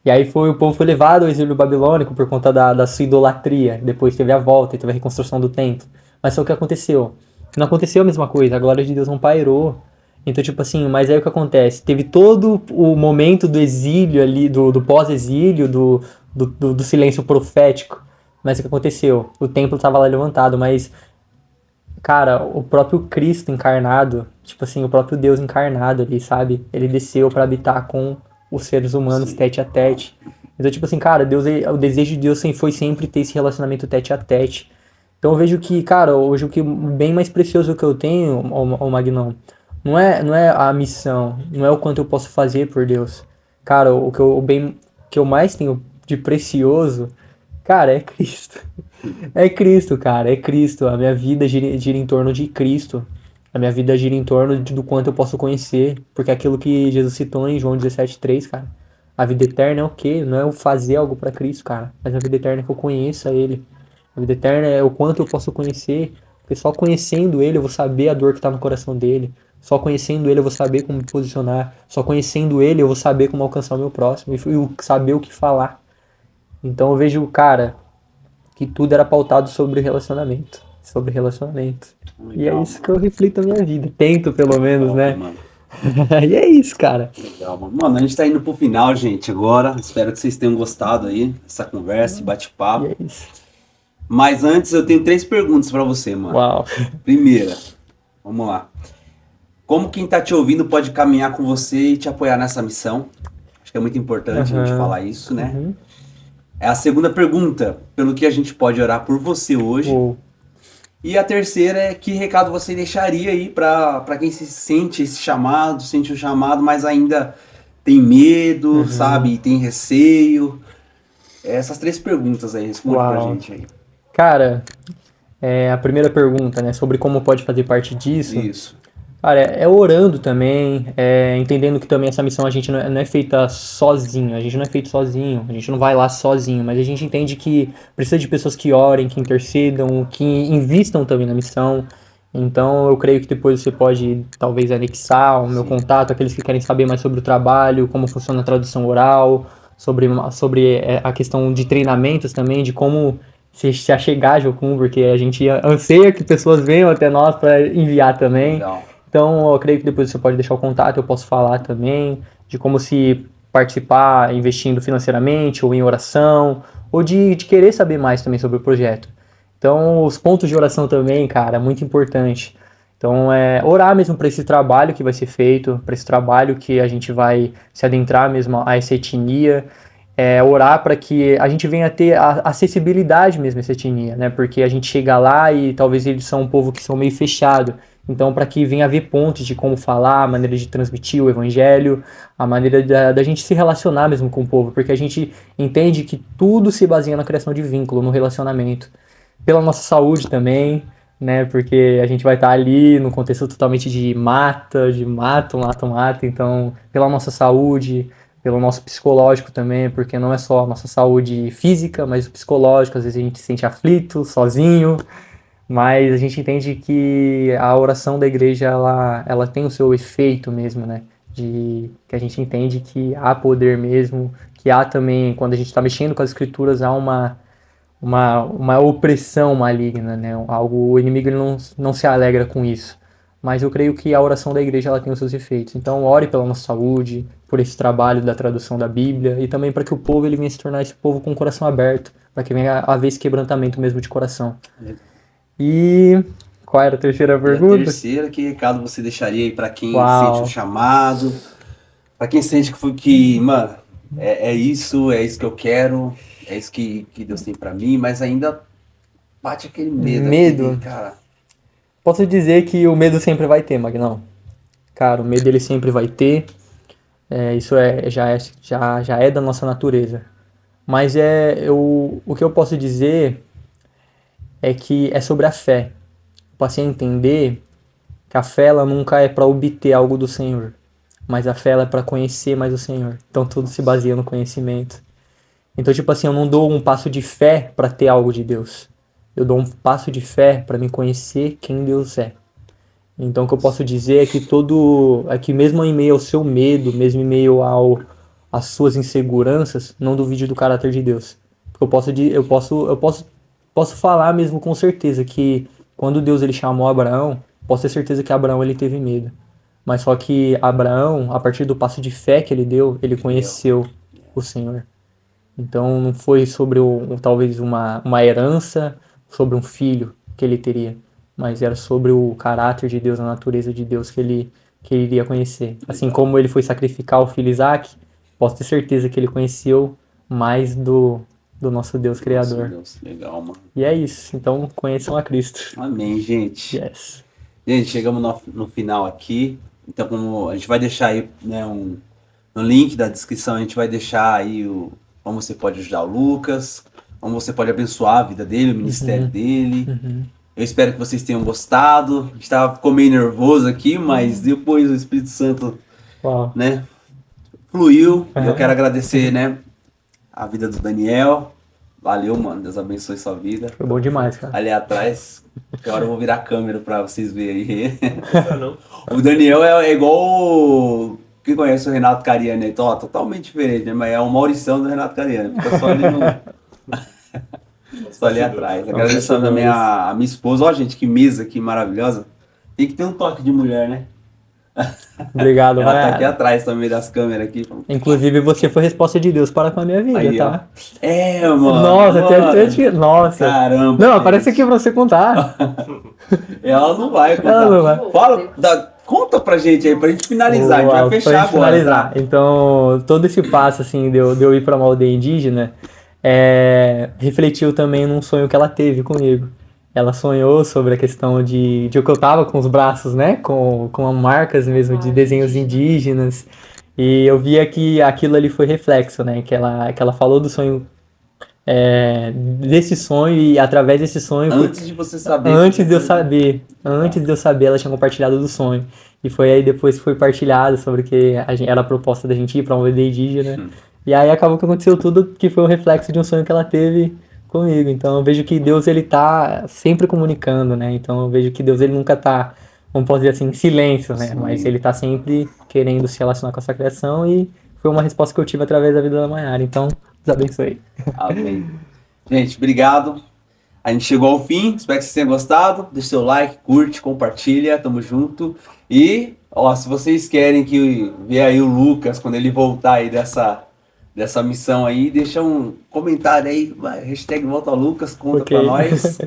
E aí o povo foi levado ao exílio babilônico por conta da sua idolatria. Depois teve a volta e teve a reconstrução do templo. Mas só o que aconteceu? Não aconteceu a mesma coisa, a glória de Deus não pairou. Então, tipo assim, mas aí o que acontece? Teve todo o momento do exílio ali, do pós-exílio, do silêncio profético. Mas o que aconteceu? O templo estava lá levantado, mas, cara, o próprio Cristo encarnado, tipo assim, o próprio Deus encarnado ali, sabe? Ele desceu para habitar com os seres humanos Sim. tete a tete. Então, tipo assim, cara, o desejo de Deus foi sempre ter esse relacionamento tete a tete. Então eu vejo que, cara, hoje o que bem mais precioso que eu tenho, o Magnão, não é a missão, não é o quanto eu posso fazer por Deus. Cara, que eu mais tenho de precioso, cara, é Cristo. É Cristo, cara, é Cristo. A minha vida gira em torno de Cristo. A minha vida gira em torno do quanto eu posso conhecer. Porque é aquilo que Jesus citou em João 17,3, cara. A vida eterna é o quê? Não é eu fazer algo pra Cristo, cara. Mas a vida eterna é que eu conheça Ele. A vida eterna é o quanto eu posso conhecer. Porque só conhecendo Ele eu vou saber a dor que tá no coração dele. Só conhecendo Ele eu vou saber como me posicionar. Só conhecendo Ele eu vou saber como alcançar o meu próximo. E saber o que falar. Então eu vejo, cara, que tudo era pautado sobre relacionamento. Sobre relacionamento. E é Legal, isso que eu reflito na minha vida. Tento, pelo menos, top, né? mano. E é isso, cara. Legal, mano. Mano, a gente tá indo pro final, gente, agora. Espero que vocês tenham gostado aí dessa conversa, esse E bate-papo. é isso. Mas antes eu tenho 3 perguntas pra você, mano. Uau. Primeira, vamos lá. Como quem tá te ouvindo pode caminhar com você e te apoiar nessa missão? Acho que é muito importante a gente Aham. falar isso, né? Uhum. É a segunda pergunta, pelo que a gente pode orar por você hoje. Uou. E a terceira é que recado você deixaria aí pra quem se sente esse chamado, sente o chamado, mas ainda tem medo, sabe? Tem receio. Essas 3 perguntas aí, responde pra Uau. gente aí. Cara, a primeira pergunta, né? Sobre como pode fazer parte disso. Isso. Cara, é orando também, entendendo que também essa missão a gente não é feita sozinho, a gente não é feito sozinho, a gente não vai lá sozinho, mas a gente entende que precisa de pessoas que orem, que intercedam, que invistam também na missão. Então eu creio que depois você pode talvez anexar o meu contato, aqueles que querem saber mais sobre o trabalho, como funciona a tradução oral, sobre a questão de treinamentos também, de como se achegar a Jocum, porque a gente anseia que pessoas venham até nós para enviar também. Legal. Então, eu creio que depois você pode deixar o contato, eu posso falar também de como se participar investindo financeiramente ou em oração, ou de querer saber mais também sobre o projeto. Então, os pontos de oração também, cara, é muito importante. Então, orar mesmo para esse trabalho que vai ser feito, para esse trabalho que a gente vai se adentrar mesmo a essa etnia, orar para que a gente venha ter a acessibilidade mesmo a essa etnia, né? Porque a gente chega lá e talvez eles são um povo que são meio fechado. Então, para que venha haver pontos de como falar, a maneira de transmitir o evangelho, a maneira da gente se relacionar mesmo com o povo, porque a gente entende que tudo se baseia na criação de vínculo, no relacionamento. Pela nossa saúde também, né? Porque a gente vai estar ali no contexto totalmente de mata, mata. Então, pela nossa saúde, pelo nosso psicológico também, porque não é só a nossa saúde física, mas o psicológico. Às vezes a gente se sente aflito, sozinho. Mas a gente entende que a oração da igreja, ela tem o seu efeito mesmo, né? Que a gente entende que há poder mesmo, que há também, quando a gente está mexendo com as escrituras, há uma opressão maligna, né? O inimigo ele não se alegra com isso. Mas eu creio que a oração da igreja ela tem os seus efeitos. Então ore pela nossa saúde, por esse trabalho da tradução da Bíblia, e também para que o povo ele venha se tornar esse povo com o coração aberto, para que venha haver esse quebrantamento mesmo de coração. E qual era a terceira E a pergunta? terceira, que recado você deixaria aí pra quem Uau. sente o chamado, pra quem sente que mano, é isso que eu quero, é isso que Deus tem pra mim, mas ainda bate aquele medo. Medo. Cara. Posso dizer que o medo sempre vai ter, Magnão. Cara, o medo ele sempre vai ter. Isso já é da nossa natureza. Mas o que eu posso dizer é que é sobre a fé. Eu passei a entender que a fé ela nunca é para obter algo do Senhor, mas a fé ela é para conhecer mais o Senhor. Então tudo se baseia no conhecimento. Então, tipo assim, eu não dou um passo de fé para ter algo de Deus. Eu dou um passo de fé para me conhecer quem Deus é. Então, o que eu posso dizer é que mesmo em meio ao seu medo, mesmo em meio as suas inseguranças, não duvide do caráter de Deus. Porque eu posso falar mesmo com certeza que quando Deus ele chamou Abraão, posso ter certeza que Abraão ele teve medo. Mas só que Abraão, a partir do passo de fé que ele deu, ele conheceu o Senhor. Então não foi sobre talvez uma herança, sobre um filho que ele teria, mas era sobre o caráter de Deus, a natureza de Deus que ele iria conhecer. Assim como ele foi sacrificar o filho Isaac, posso ter certeza que ele conheceu mais do nosso Deus Criador. Deus, legal, mano. E é isso. Então conheçam a Cristo. Amém, gente. Yes. Gente, chegamos no final aqui. Então, como a gente vai deixar aí, né, no link da descrição, a gente vai deixar aí como você pode ajudar o Lucas, como você pode abençoar a vida dele, o ministério dele. Eu espero que vocês tenham gostado. A gente ficou meio nervoso aqui, mas depois o Espírito Santo, Uau. né, fluiu. Eu quero agradecer, né, a vida do Daniel. Valeu, mano. Deus abençoe sua vida. Foi bom demais, cara. Ali atrás, agora eu vou virar a câmera pra vocês verem aí. Não. O Daniel é igual quem conhece o Renato Cariani, então, ó, totalmente diferente, né? Mas é uma Maurição do Renato Cariani. Fica só ali só ali atrás. Agradecendo também a minha esposa. Ó, gente, que mesa aqui maravilhosa. Tem que ter um toque de mulher, né? Obrigado, Ela tá mano. aqui atrás também das câmeras aqui. Inclusive, você foi resposta de Deus para com a minha vida, Aí, tá? ó. É, mano. Nossa, mano. Nossa. Caramba. Não, gente. aparece aqui pra você contar. Ela não vai contar. Ela não vai. Conta pra gente aí, pra gente finalizar. A gente Uau, vai pra fechar gente agora. finalizar. Tá? Então, todo esse passo, assim, de eu ir pra uma aldeia indígena, refletiu também num sonho que ela teve comigo. Ela sonhou sobre a questão de que eu tava com os braços, né, com marcas mesmo de desenhos indígenas. E eu via que aquilo ali foi reflexo, né, que ela falou do sonho, desse sonho, e através desse sonho... Antes de você saber. Antes de eu saber, ela tinha compartilhado do sonho. E foi aí depois que foi partilhado sobre que era a proposta da gente ir pra uma aldeia indígena. E aí acabou que aconteceu tudo, que foi um reflexo de um sonho que ela teve comigo. Então eu vejo que Deus, ele tá sempre comunicando, né? Então eu vejo que Deus, ele nunca tá, vamos dizer assim, em silêncio, né? Sim. Mas ele tá sempre querendo se relacionar com essa criação, e foi uma resposta que eu tive através da vida da Mayara. Então, Deus abençoe. Amém. Gente, obrigado. A gente chegou ao fim. Espero que vocês tenham gostado. Deixa seu like, curte, compartilha. Tamo junto. E, ó, se vocês querem ver aí o Lucas quando ele voltar aí dessa missão aí, deixa um comentário aí. Hashtag Volta Lucas, conta pra nós.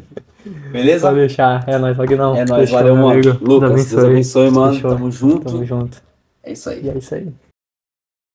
Beleza? Só deixar. É nóis, Vagnão. É nóis, Fechou, valeu, meu mano. amigo. Lucas, Deus abençoe, mano. Fechou. Tamo junto. Tamo junto. É isso aí. E é isso aí.